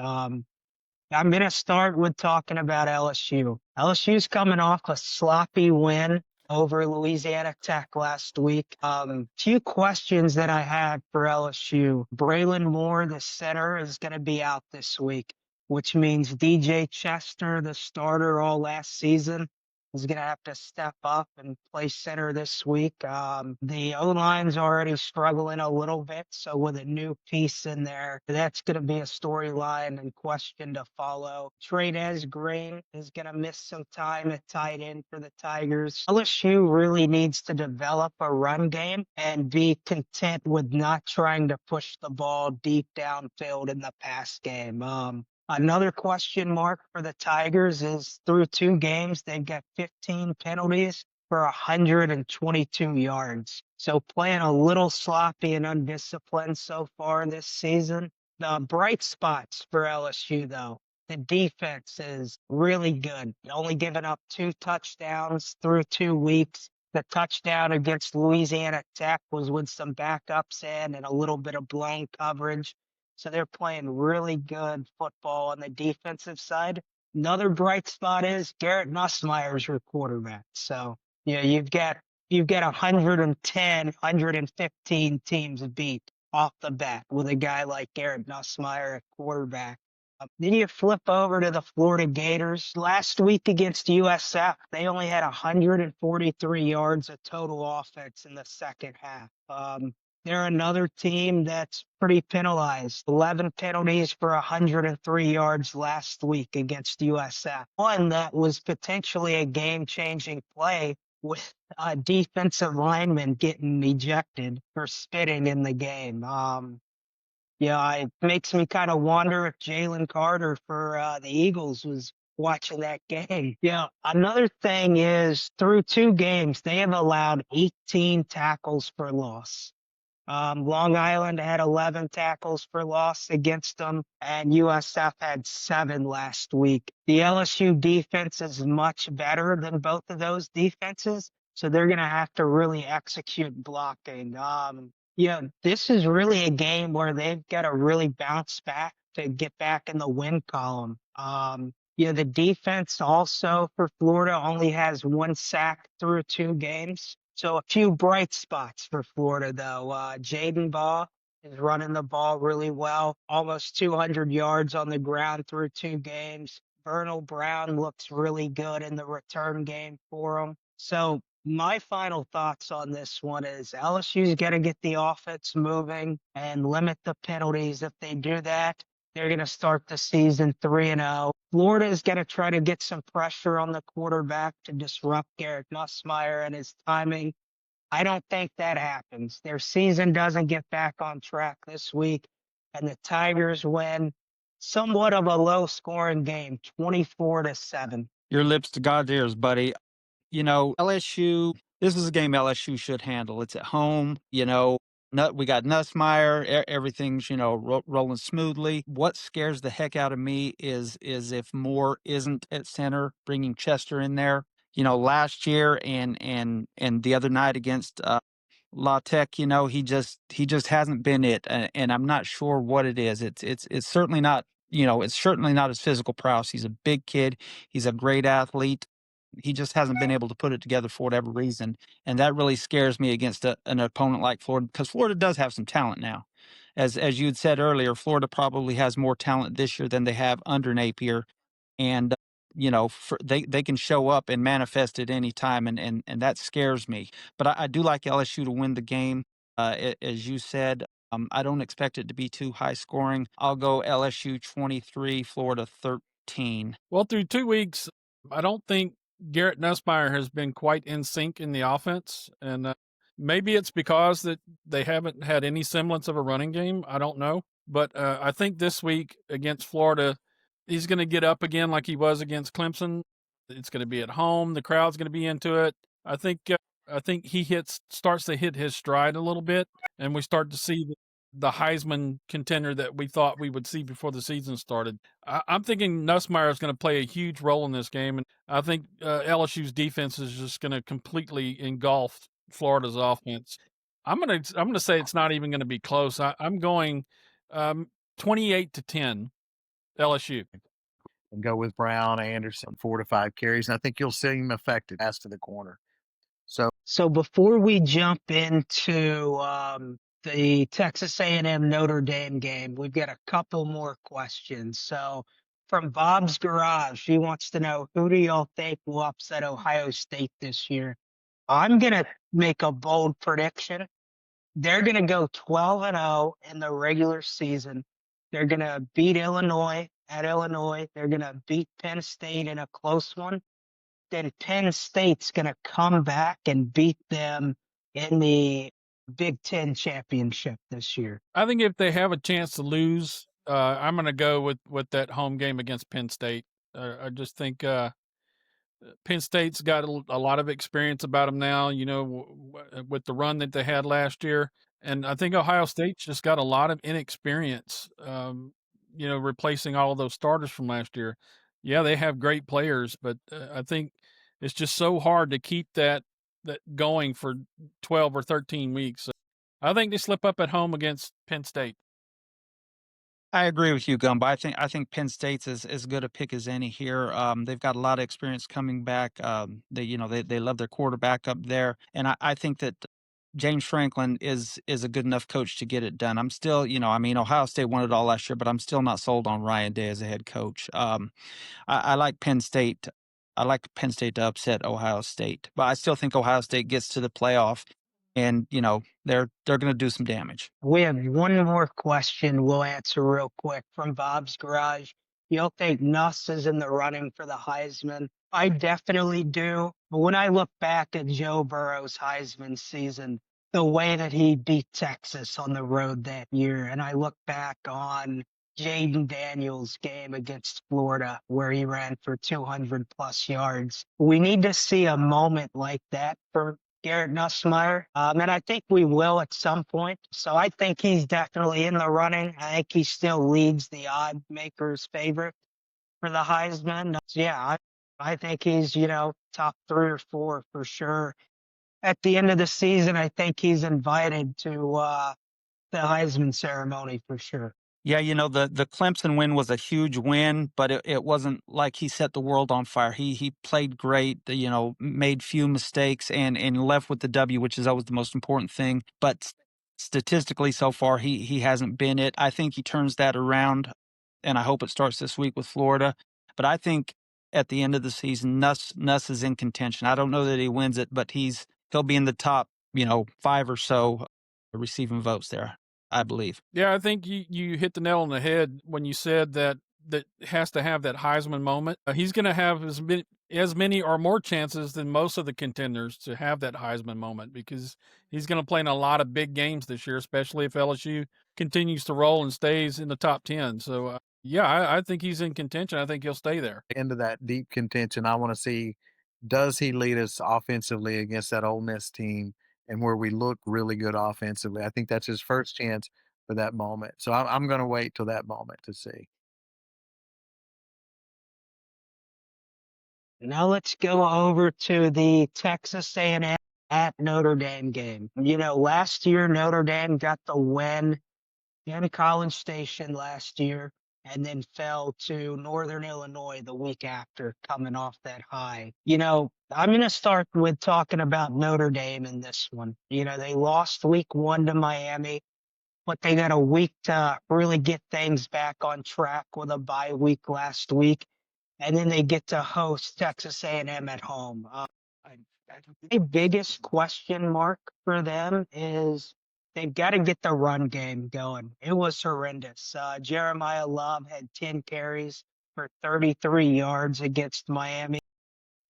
I'm going to start with talking about LSU. LSU's coming off a sloppy win over Louisiana Tech last week. Few questions that I had for LSU. Braylon Moore, the center, is going to be out this week, which means DJ Chester, the starter all last season, is going to have to step up and play center this week. The O-line's already struggling a little bit, so with a new piece in there, that's going to be a storyline and question to follow. Trey'Nez Green is going to miss some time at tight end for the Tigers. LSU really needs to develop a run game and be content with not trying to push the ball deep downfield in the pass game. Another question mark for the Tigers is through 2 games, they've got 15 penalties for 122 yards. So playing a little sloppy and undisciplined so far this season. The bright spots for LSU, though, the defense is really good. Only giving up 2 touchdowns through 2 weeks. The touchdown against Louisiana Tech was with some backups in and a little bit of blown coverage. So they're playing really good football on the defensive side. Another bright spot is Garrett Nussmeier's your quarterback. So, yeah, you've got 110, 115 teams beat off the bat with a guy like Garrett Nussmeier at quarterback. Then you flip over to the Florida Gators. Last week against USF, they only had 143 yards of total offense in the second half. They're another team that's pretty penalized. 11 penalties for 103 yards last week against USF. One that was potentially a game-changing play with a defensive lineman getting ejected for spitting in the game. Yeah, it makes me kind of wonder if Jalen Carter for the Eagles was watching that game. Yeah, another thing is through 2 games, they have allowed 18 tackles for loss. Long Island had 11 tackles for loss against them, and USF had 7 last week. The LSU defense is much better than both of those defenses, so they're going to have to really execute blocking. Yeah, this is really a game where they've got to really bounce back to get back in the win column. Yeah, the defense also for Florida only has 1 sack through 2 games. So a few bright spots for Florida, though. Jaden Baugh is running the ball really well, almost 200 yards on the ground through 2 games. Vernal Brown looks really good in the return game for him. So my final thoughts on this one is LSU's got to get the offense moving and limit the penalties. If they do that, they're going to start the season 3-0. Florida is going to try to get some pressure on the quarterback to disrupt Garrett Nussmeier and his timing. I don't think that happens. Their season doesn't get back on track this week, and the Tigers win somewhat of a low-scoring game, 24-7. Your lips to God's ears, buddy. LSU, this is a game LSU should handle. It's at home, we got Nussmeier, everything's, rolling smoothly. What scares the heck out of me is if Moore isn't at center, bringing Chester in there. Last year and the other night against La Tech, he just hasn't been it, and I'm not sure what it is. It's certainly not, it's certainly not his physical prowess. He's a big kid. He's a great athlete. He just hasn't been able to put it together for whatever reason, and that really scares me against an opponent like Florida, because Florida does have some talent now. As you had said earlier, Florida probably has more talent this year than they have under Napier, and they can show up and manifest at any time, and that scares me. But I do like LSU to win the game. As you said, I don't expect it to be too high scoring. I'll go LSU 23, Florida 13. Well, through 2 weeks, I don't think Garrett Nussmeier has been quite in sync in the offense, and maybe it's because that they haven't had any semblance of a running game. I don't know, but I think this week against Florida, he's going to get up again like he was against Clemson. It's going to be at home. The crowd's going to be into it. I think he starts to hit his stride a little bit, and we start to see the Heisman contender that we thought we would see before the season started. I'm thinking Nussmeier is going to play a huge role in this game, and I think LSU's defense is just going to completely engulf Florida's offense. I'm gonna say it's not even going to be close. I'm going 28-10 LSU. And go with Brown, Anderson, 4 to 5 carries. And I think you'll see him affected as to the corner. So before we jump into the Texas A&M Notre Dame game, we've got a couple more questions. So from Bob's Garage, he wants to know, who do y'all think will upset Ohio State this year? I'm going to make a bold prediction. They're going to go 12-0 in the regular season. They're going to beat Illinois at Illinois. They're going to beat Penn State in a close one. Then Penn State's going to come back and beat them in the Big Ten championship this year. I think if they have a chance to lose, I'm going to go with that home game against Penn State. I just think Penn State's got a lot of experience about them now, with the run that they had last year. And I think Ohio State's just got a lot of inexperience, replacing all of those starters from last year. Yeah, they have great players, but I think it's just so hard to keep that going for 12 or 13 weeks. So I think they slip up at home against Penn State. I agree with you, Gumbo. I think Penn State's as good a pick as any here. They've got a lot of experience coming back. They love their quarterback up there, and I think that James Franklin is a good enough coach to get it done. I'm still, I mean, Ohio State won it all last year, but I'm still not sold on Ryan Day as a head coach. I like Penn State. I like Penn State to upset Ohio State, but I still think Ohio State gets to the playoff, and they're going to do some damage. We have one more question we'll answer real quick from Bob's Garage. You'll think Nuss is in the running for the Heisman. I definitely do. But when I look back at Joe Burrow's Heisman season, the way that he beat Texas on the road that year, and I look back on Jaden Daniels' game against Florida, where he ran for 200 plus yards. We need to see a moment like that for Garrett Nussmeier. And I think we will at some point. So I think he's definitely in the running. I think he still leads the odd makers favorite for the Heisman. So yeah, I think he's, top 3 or 4 for sure. At the end of the season, I think he's invited to the Heisman ceremony for sure. Yeah, the Clemson win was a huge win, but it wasn't like he set the world on fire. He played great, made few mistakes and left with the W, which is always the most important thing. But statistically, so far, he hasn't been it. I think he turns that around, and I hope it starts this week with Florida. But I think at the end of the season, Nuss is in contention. I don't know that he wins it, but he'll be in the top, 5 or so receiving votes there, I believe. Yeah, I think you hit the nail on the head when you said that has to have that Heisman moment. He's going to have as many or more chances than most of the contenders to have that Heisman moment because he's going to play in a lot of big games this year, especially if LSU continues to roll and stays in the top 10. So, yeah, I think he's in contention. I think he'll stay there. Into that deep contention, I want to see, does he lead us offensively against that Ole Miss team and where we look really good offensively? I think that's his first chance for that moment. So I'm going to wait till that moment to see. Now let's go over to the Texas A&M at Notre Dame game. Last year Notre Dame got the win in College Station last year and then fell to Northern Illinois the week after coming off that high. I'm going to start with talking about Notre Dame in this one. They lost week 1 to Miami, but they got a week to really get things back on track with a bye week last week, and then they get to host Texas A&M at home. My biggest question mark for them is they've got to get the run game going. It was horrendous. Jeremiah Love had 10 carries for 33 yards against Miami.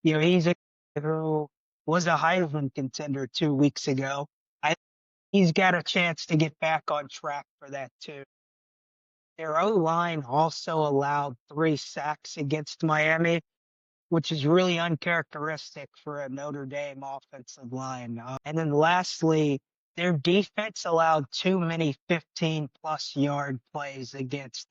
He's a guy who was a Heisman contender 2 weeks ago. He's got a chance to get back on track for that too. Their O-line also allowed 3 sacks against Miami, which is really uncharacteristic for a Notre Dame offensive line. And then lastly, their defense allowed too many 15-plus yard plays against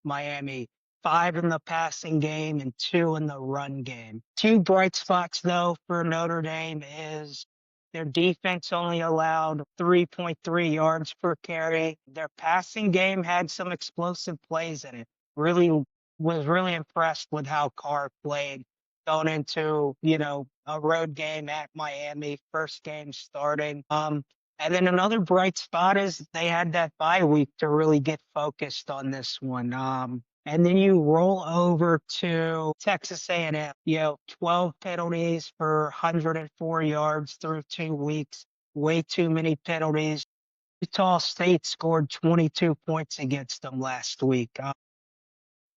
Miami. 5 in the passing game and 2 in the run game. 2 bright spots, though, for Notre Dame is their defense only allowed 3.3 yards per carry. Their passing game had some explosive plays in it. Was really impressed with how Carr played going into, a road game at Miami, first game starting. And then another bright spot is they had that bye week to really get focused on this one. And then you roll over to Texas A&M, 12 penalties for 104 yards through 2 weeks, way too many penalties. Utah State scored 22 points against them last week.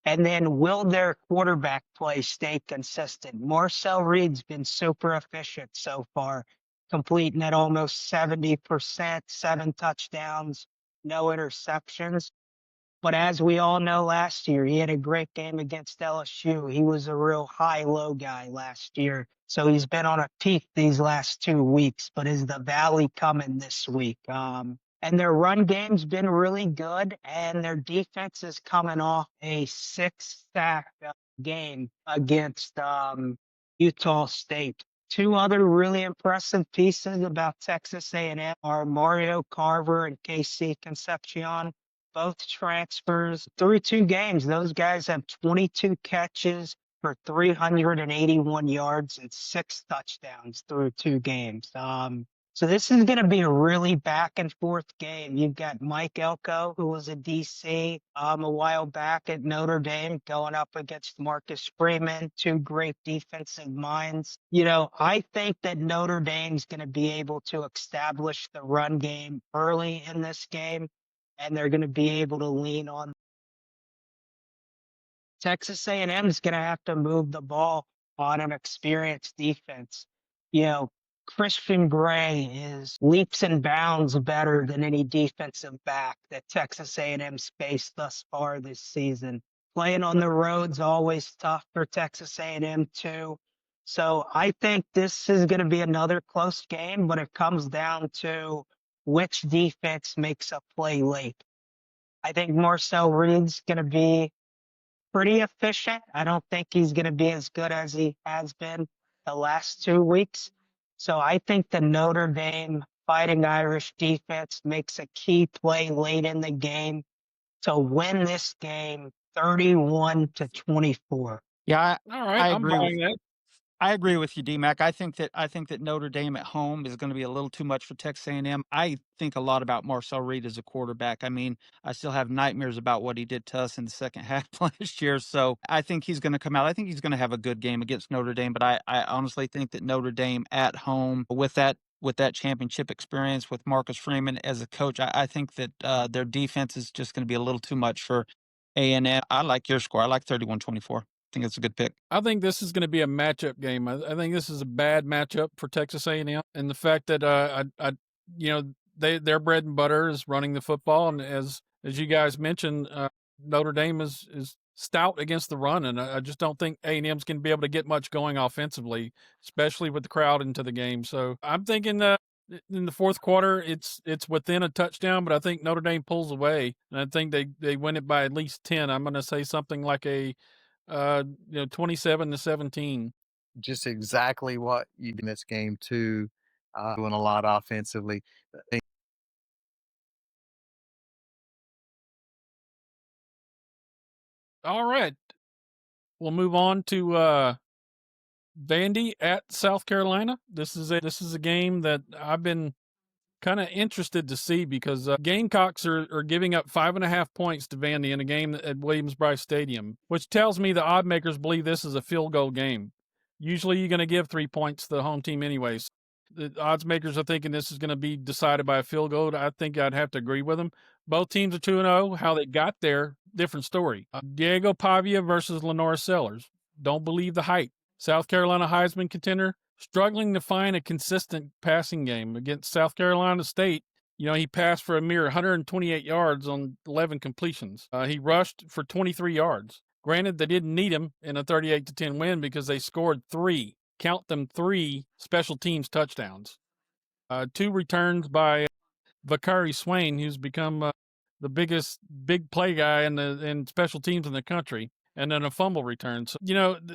And then will their quarterback play stay consistent? Marcel Reed's been super efficient so far, completing at almost 70%, 7 touchdowns, no interceptions. But as we all know, last year, he had a great game against LSU. He was a real high-low guy last year. So he's been on a peak these last 2 weeks, but is the valley coming this week? And their run game's been really good, and their defense is coming off a 6-sack game against Utah State. 2 other really impressive pieces about Texas A&M are Mario Carver and KC Concepcion. both transfers through 2 games. Those guys have 22 catches for 381 yards and 6 touchdowns through 2 games. So this is going to be a really back and forth game. You've got Mike Elko, who was a DC a while back at Notre Dame, going up against Marcus Freeman, 2 great defensive minds. I think that Notre Dame's going to be able to establish the run game early in this game, and they're going to be able to lean on Texas A&M is going to have to move the ball on an experienced defense. You know, Christian Gray is leaps and bounds better than any defensive back that Texas A&M's faced thus far this season. Playing on the road's always tough for Texas A&M too. So I think this is going to be another close game, but it comes down to which defense makes a play late. I think Marcel Reed's going to be pretty efficient. I don't think he's going to be as good as he has been the last 2 weeks. So I think the Notre Dame Fighting Irish defense makes a key play late in the game to win this game 31-24. Yeah, All right, I I'm agree with buying that. I agree with you, DMAC. I think that Notre Dame at home is going to be a little too much for Texas A&M. I think a lot about Marcel Reed as a quarterback. I mean, I still have nightmares about what he did to us in the second half last year. So I think he's going to come out. I think he's going to have a good game against Notre Dame. But I honestly think that Notre Dame at home with that championship experience with Marcus Freeman as a coach, I think that their defense is just going to be a little too much for A&M. I like your score. I like 31-24. I think it's a good pick. I think this is going to be a matchup game. I think this is a bad matchup for Texas A&M, and the fact that their bread and butter is running the football, and as you guys mentioned, Notre Dame is stout against the run, and I just don't think A&M's going to be able to get much going offensively, especially with the crowd into the game. So I'm thinking that in the fourth quarter, it's within a touchdown, but I think Notre Dame pulls away, and I think they win it by at least 10. I'm going to say something like a 27-17. Just exactly what you in this game too. Doing a lot offensively. All right. We'll move on to Vandy at South Carolina. This is a game that I've been kind of interested to see because Gamecocks are giving up 5.5 points to Vandy in a game at Williams-Brice Stadium, which tells me the odd makers believe this is a field goal game. Usually you're going to give 3 points to the home team anyways. The odds makers are thinking this is going to be decided by a field goal. I think I'd have to agree with them. Both teams are 2-0. How they got there, different story. Diego Pavia versus Lenora Sellers. Don't believe the hype. South Carolina Heisman contender, struggling to find a consistent passing game against South Carolina State. He passed for a mere 128 yards on 11 completions. He rushed for 23 yards. Granted, they didn't need him in a 38-10 win because they scored 3 special teams touchdowns. 2 returns by Vakari Swain, who's become the biggest big play guy in special teams in the country, and then a fumble return. So,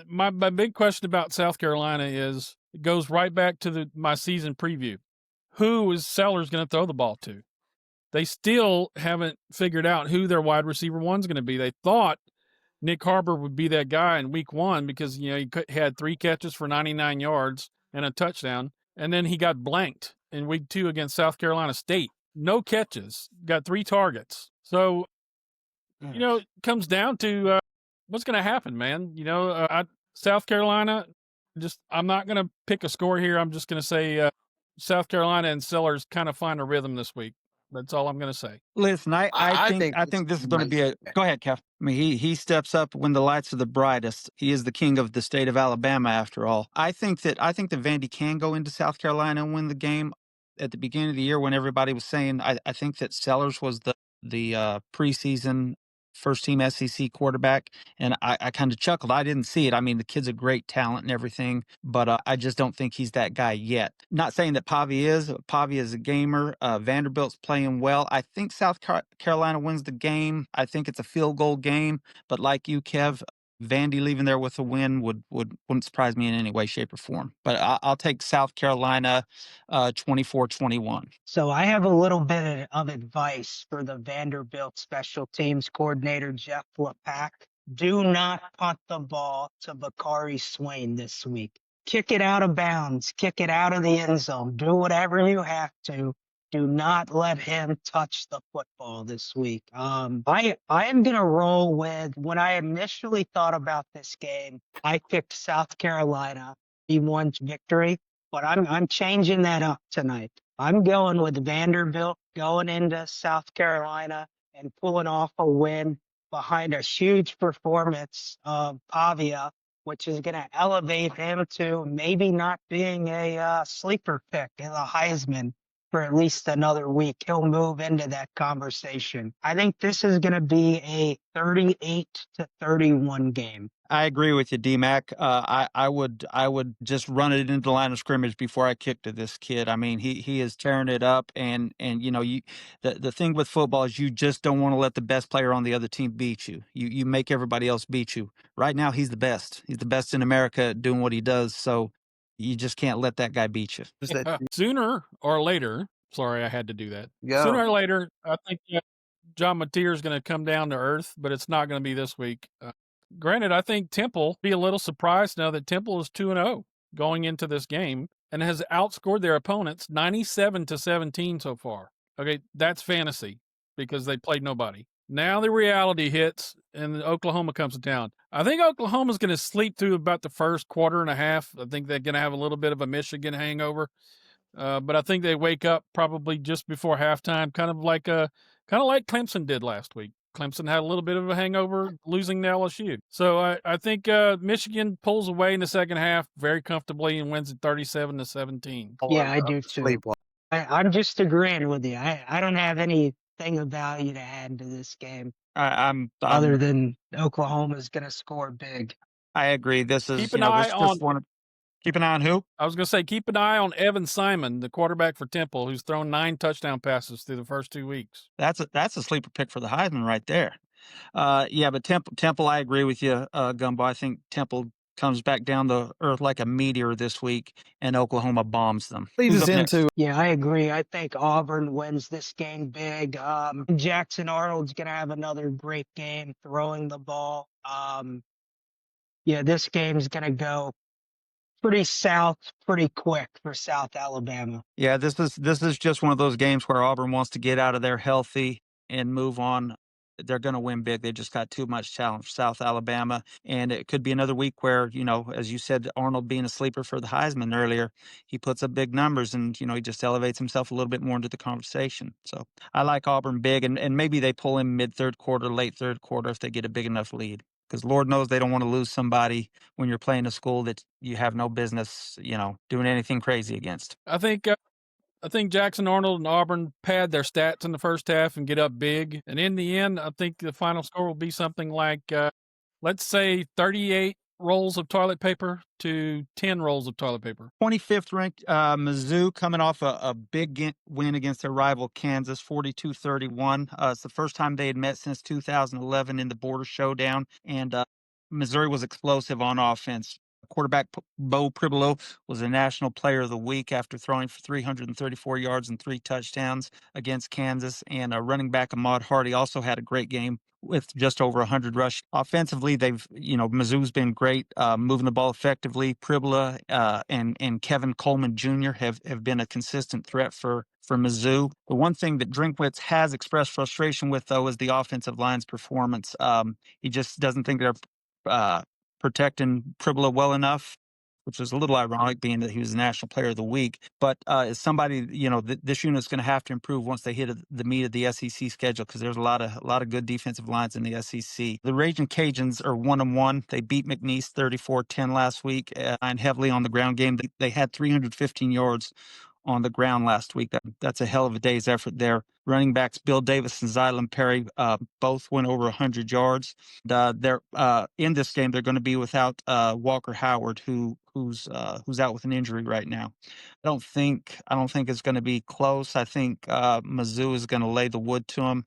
my big question about South Carolina is, it goes right back to my season preview. Who is Sellers going to throw the ball to? They still haven't figured out who their wide receiver one's going to be. They thought Nick Harbor would be that guy in week 1 because, he had 3 catches for 99 yards and a touchdown. And then he got blanked in week 2 against South Carolina State. No catches, got 3 targets. So, it comes down to what's going to happen, man. South Carolina, I'm not going to pick a score here. I'm just going to say South Carolina and Sellers kind of find a rhythm this week. That's all I'm going to say. Listen, I think this is going to be go ahead, Kev. I mean, he steps up when the lights are the brightest. He is the king of the state of Alabama, after all. I think that Vandy can go into South Carolina and win the game. At the beginning of the year, when everybody was saying, I think that Sellers was the preseason first team SEC quarterback, and I kind of chuckled. I didn't see it. I mean, the kid's a great talent and everything, but I just don't think he's that guy yet. Not saying that Pavia is. Pavia is a gamer. Vanderbilt's playing well. I think South Carolina wins the game. I think it's a field goal game, but like you, Kev, Vandy leaving there with a win wouldn't surprise me in any way, shape, or form. But I'll take South Carolina 24-21. So I have a little bit of advice for the Vanderbilt special teams coordinator, Jeff LePack. Do not punt the ball to Bakari Swain this week. Kick it out of bounds, kick it out of the end zone, do whatever you have to. Do not let him touch the football this week. I am gonna roll with when I initially thought about this game, I picked South Carolina B1's victory, but I'm changing that up tonight. I'm going with Vanderbilt going into South Carolina and pulling off a win behind a huge performance of Pavia, which is going to elevate him to maybe not being a sleeper pick in the Heisman for at least another week. He'll move into that conversation. I think this is going to be a 38-31 game. I agree with you, DMAC. I would just run it into the line of scrimmage before I kick to this kid. I mean, he is tearing it up, and the thing with football is you just don't want to let the best player on the other team beat you. You make everybody else beat you. Right now, he's the best. He's the best in America at doing what he does. So you just can't let that guy beat you. Sooner or later, sorry, I had to do that. Go. Sooner or later, I think John Mateer is going to come down to earth, but it's not going to be this week. Granted, I think Temple be a little surprised now that Temple is 2-0 going into this game and has outscored their opponents 97-17 so far. Okay, that's fantasy because they played nobody. Now the reality hits and Oklahoma comes to town. I think Oklahoma's going to sleep through about the first quarter and a half. I think they're going to have a little bit of a Michigan hangover. But I think they wake up probably just before halftime, kind of like Clemson did last week. Clemson had a little bit of a hangover losing to LSU. So I think Michigan pulls away in the second half very comfortably and wins it 37-17. Yeah, I do too. I'm just agreeing with you. I don't have anything of value to add to this game I'm other than Oklahoma's going to score big. I agree. This is Keep an eye on. Keep an eye on who? I was going to say, keep an eye on Evan Simon, the quarterback for Temple, who's thrown 9 touchdown passes through the first 2 weeks. That's a sleeper pick for the Heisman right there. Yeah, but Temple, I agree with you, Gumbo. I think Temple comes back down the earth like a meteor this week, and Oklahoma bombs them. Leads us into. Yeah, I agree. I think Auburn wins this game big. Jackson Arnold's going to have another great game throwing the ball. Yeah, this game's going to go pretty south, pretty quick for South Alabama. Yeah, this is just one of those games where Auburn wants to get out of there healthy and move on. They're going to win big. They just got too much talent for South Alabama, and it could be another week where, as you said, Arnold being a sleeper for the Heisman earlier, he puts up big numbers, and he just elevates himself a little bit more into the conversation. So I like Auburn big, and maybe they pull him mid third quarter, late third quarter if they get a big enough lead. Because Lord knows they don't want to lose somebody when you're playing a school that you have no business, doing anything crazy against. I think Jackson Arnold and Auburn pad their stats in the first half and get up big. And in the end, I think the final score will be something like, let's say 38 rolls of toilet paper to 10 rolls of toilet paper. 25th ranked Mizzou coming off a big win against their rival Kansas, 42-31. It's the first time they had met since 2011 in the border showdown, and Missouri was explosive on offense. Quarterback Bo Pribolo was a National Player of the Week after throwing for 334 yards and 3 touchdowns against Kansas. And running back Ahmad Hardy also had a great game with just over 100 rush. Offensively, Mizzou's been great, moving the ball effectively. Pribula and Kevin Coleman Jr. have been a consistent threat for Mizzou. The one thing that Drinkwitz has expressed frustration with, though, is the offensive line's performance. He just doesn't think they're protecting Pribula well enough, which is a little ironic being that he was the National Player of the Week. But as somebody, this unit's going to have to improve once they hit the meat of the SEC schedule, because there's a lot of good defensive lines in the SEC. The Raging Cajuns are 1-1. They beat McNeese 34-10 last week, and heavily on the ground game. They had 315 yards on the ground last week. That's a hell of a day's effort there. Running backs Bill Davis and Xylan Perry both went over 100 yards. They're in this game. They're going to be without Walker Howard, who's out with an injury right now. I don't think it's going to be close. I think Mizzou is going to lay the wood to them.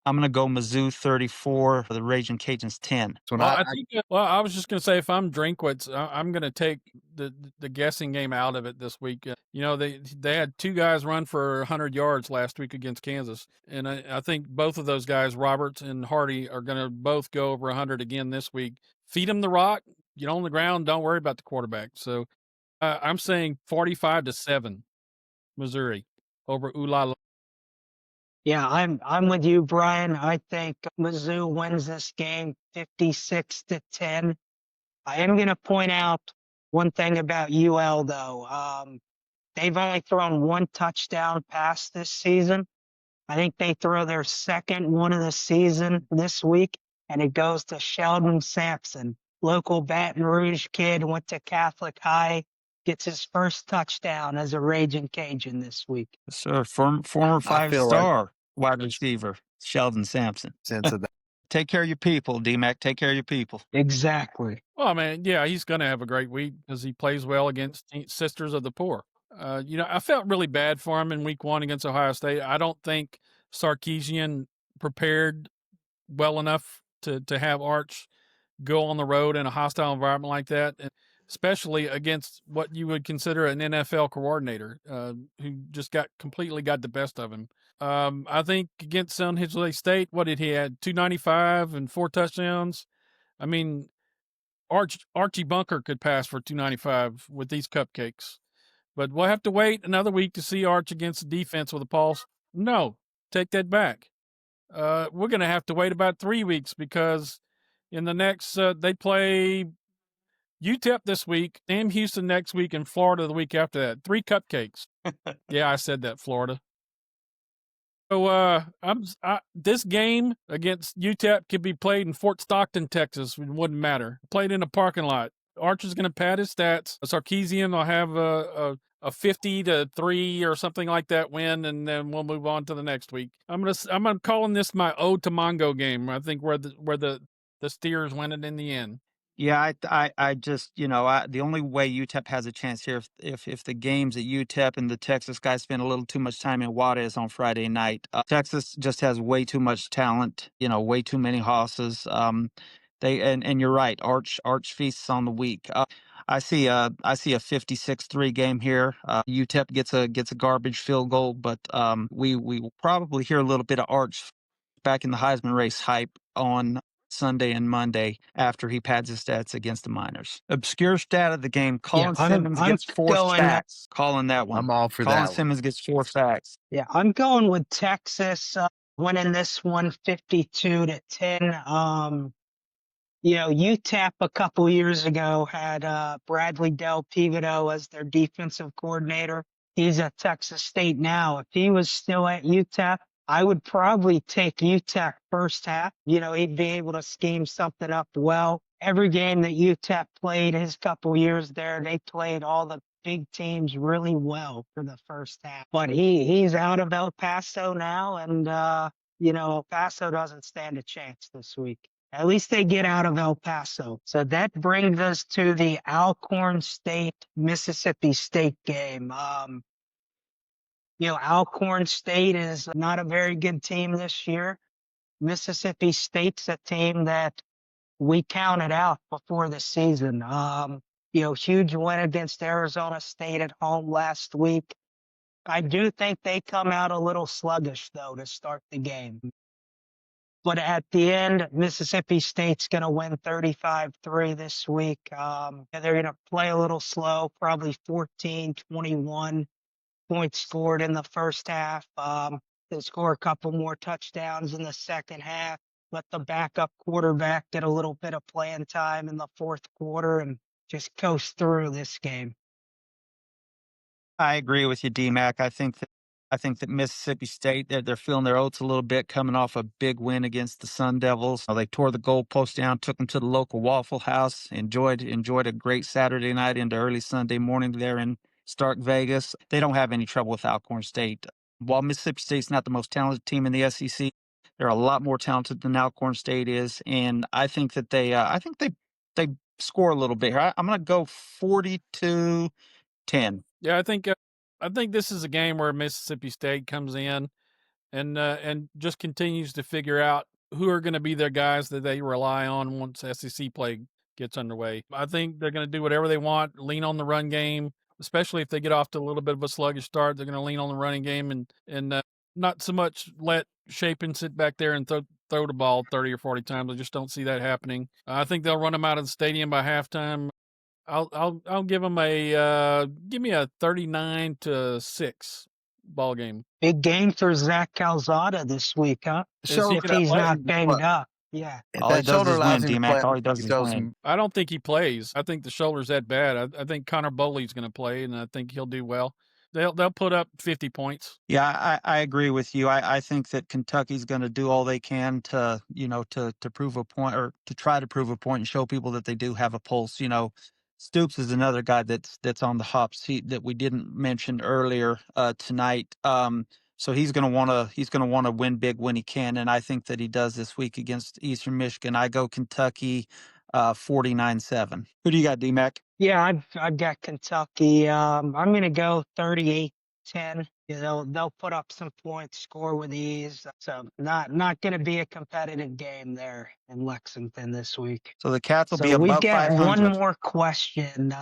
I'm going to go Mizzou 34, the Raging Cajuns 10. So when Well, I think. Well, I was just going to say, if I'm Drinkwitz, I'm going to take the guessing game out of it this week. They had two guys run for 100 yards last week against Kansas, and I think both of those guys, Roberts and Hardy, are going to both go over 100 again this week. Feed them the rock, get on the ground, don't worry about the quarterback. So I'm saying 45-7, Missouri over Ulala. Yeah, I'm with you, Brian. I think Mizzou wins this game 56-10. I am going to point out one thing about UL though. They've only thrown one touchdown pass this season. I think they throw their second one of the season this week, and it goes to Sheldon Sampson, local Baton Rouge kid, went to Catholic High, gets his first touchdown as a Raging Cajun this week. So former I feel like five-star wide receiver, Sheldon Sampson. sense of that. Take care of your people, D-Mac. Take care of your people. Exactly. Oh man, yeah, he's going to have a great week because he plays well against Sisters of the Poor. I felt really bad for him in week 1 against Ohio State. I don't think Sarkisian prepared well enough to have Arch go on the road in a hostile environment like that, and especially against what you would consider an NFL coordinator who just completely got the best of him. I think against San Jose State, what did he had 295 and 4 touchdowns. I mean, Archie Bunker could pass for 295 with these cupcakes. But we'll have to wait another week to see Arch against the defense with a pulse. No, take that back. We're going to have to wait about 3 weeks because in the next, they play UTEP this week, Sam Houston next week, and Florida the week after that. 3 cupcakes. Yeah, I said that, Florida. So this game against UTEP could be played in Fort Stockton, Texas. It wouldn't matter. Played in a parking lot. Archer's going to pad his stats. Sarkisian will have a 50-3 or something like that win, and then we'll move on to the next week. I'm calling this my ode to Mongo game. I think where the Steers win it in the end. Yeah, I just, the only way UTEP has a chance here if the games at UTEP and the Texas guys spend a little too much time in Juarez on Friday night. Texas just has way too much talent, way too many hosses. And you're right, Arch feasts on the week. I see a 56-3 game here. UTEP gets a garbage field goal, but we will probably hear a little bit of Arch back in the Heisman race hype on Sunday and Monday after he pads his stats against the Miners. Obscure stat of the game: Colin Simmons gets 4 sacks. Calling that one. I'm all for Colin that. Simmons gets 4 sacks. Yeah, I'm going with Texas winning this one 52-10. UTEP a couple years ago had Bradley Del Pivito as their defensive coordinator. He's at Texas State now. If he was still at UTEP, I would probably take UTEP first half. He'd be able to scheme something up well. Every game that UTEP played his couple years there, they played all the big teams really well for the first half. But he's out of El Paso now, and El Paso doesn't stand a chance this week. At least they get out of El Paso. So that brings us to the Alcorn State, Mississippi State game. Alcorn State is not a very good team this year. Mississippi State's a team that we counted out before the season. Huge win against Arizona State at home last week. I do think they come out a little sluggish, though, to start the game. But at the end, Mississippi State's going to win 35-3 this week. They're going to play a little slow, probably 14-21 points scored in the first half. They'll score a couple more touchdowns in the second half. Let the backup quarterback get a little bit of playing time in the fourth quarter and just coast through this game. I agree with you, D-Mac. I think that Mississippi State, they're feeling their oats a little bit, coming off a big win against the Sun Devils. They tore the goalpost down, took them to the local Waffle House, enjoyed a great Saturday night into early Sunday morning there in Stark Vegas. They don't have any trouble with Alcorn State. While Mississippi State's not the most talented team in the SEC, they're a lot more talented than Alcorn State is, and I think that they score a little bit here. I'm going to go 42-10. Yeah, I think this is a game where Mississippi State comes in and just continues to figure out who are going to be their guys that they rely on once SEC play gets underway. I think they're going to do whatever they want, lean on the run game, especially if they get off to a little bit of a sluggish start. They're going to lean on the running game and not so much let Shapen sit back there and throw the ball 30 or 40 times. I just don't see that happening. I think they'll run them out of the stadium by halftime. I'll give them give me a 39-6 ball game. Big game for Zach Calzada this week, huh? If he's not banged up. Yeah. If All he that does shoulder is allows win, him to D-Mac. play, All he does is goes win. I don't think he plays. I think the shoulder's that bad. I think Connor Boley's going to play, and I think he'll do well. They'll put up 50 points. Yeah, I agree with you. I think that Kentucky's going to do all they can to, to prove a point or to try to prove a point and show people that they do have a pulse. Stoops is another guy that's on the hot seat that we didn't mention earlier tonight. So he's going to want to win big when he can, and I think that he does this week against Eastern Michigan. I go Kentucky 49-7. Who do you got, D-Mac? Yeah, I've got Kentucky. I'm gonna go 38-10. They'll put up some points, score with ease. So not gonna be a competitive game there in Lexington this week. So the Cats will be So we've above got 500. one more question.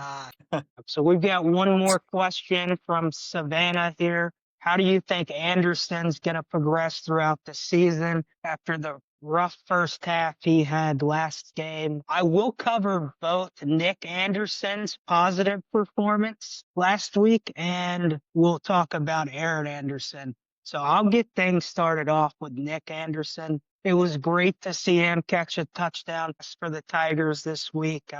So we've got one more question from Savannah here. How do you think Anderson's going to progress throughout the season after the rough first half he had last game? I will cover both Nick Anderson's positive performance last week, and we'll talk about Aaron Anderson. So I'll get things started off with Nick Anderson. It was great to see him catch a touchdown for the Tigers this week.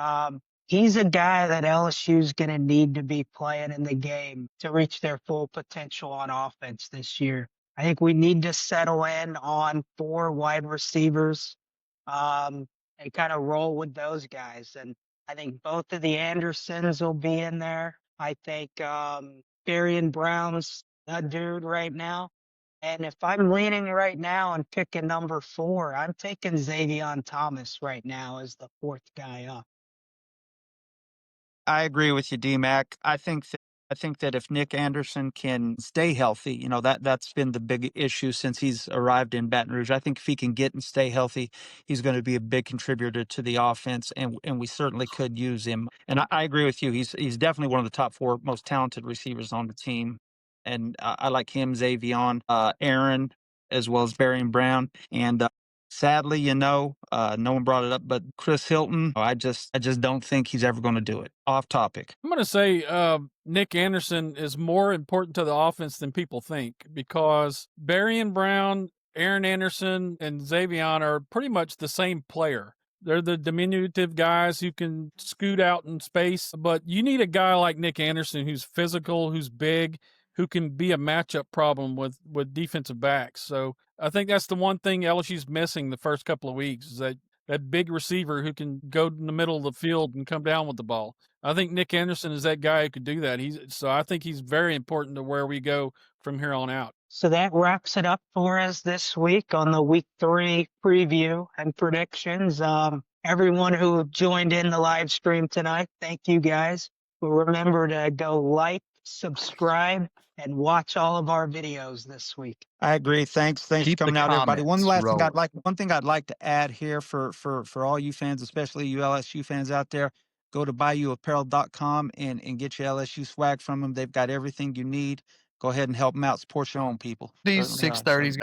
He's a guy that LSU's going to need to be playing in the game to reach their full potential on offense this year. I think we need to settle in on 4 wide receivers and kind of roll with those guys. And I think both of the Andersons will be in there. I think Darian Brown's a dude right now. And if I'm leaning right now and picking number 4, I'm taking Xavier Thomas right now as the 4th guy up. I agree with you, D-Mac. I think that if Nick Anderson can stay healthy, that's been the big issue since he's arrived in Baton Rouge. I think if he can get and stay healthy, he's going to be a big contributor to the offense, and we certainly could use him. And I agree with you. He's definitely one of the top 4 most talented receivers on the team, and I like him, Xavier, Aaron, as well as Barry and Brown, and sadly, no one brought it up, but Chris Hilton, I just don't think he's ever going to do it. Off topic. I'm going to say Nick Anderson is more important to the offense than people think because Barry and Brown, Aaron Anderson, and Xavier are pretty much the same player. They're the diminutive guys who can scoot out in space, but you need a guy like Nick Anderson who's physical, who's big, who can be a matchup problem with defensive backs. So I think that's the one thing LSU's missing the first couple of weeks is that big receiver who can go in the middle of the field and come down with the ball. I think Nick Anderson is that guy who could do that. So I think he's very important to where we go from here on out. So that wraps it up for us this week on the Week 3 preview and predictions. Everyone who joined in the live stream tonight, thank you guys. Remember to go like, subscribe, and watch all of our videos this week. I agree. Thanks for coming out, everybody. One thing I'd like to add here for all you fans, especially you LSU fans out there, go to BayouApparel.com and get your LSU swag from them. They've got everything you need. Go ahead and help them out. Support your own people. These 6:30s.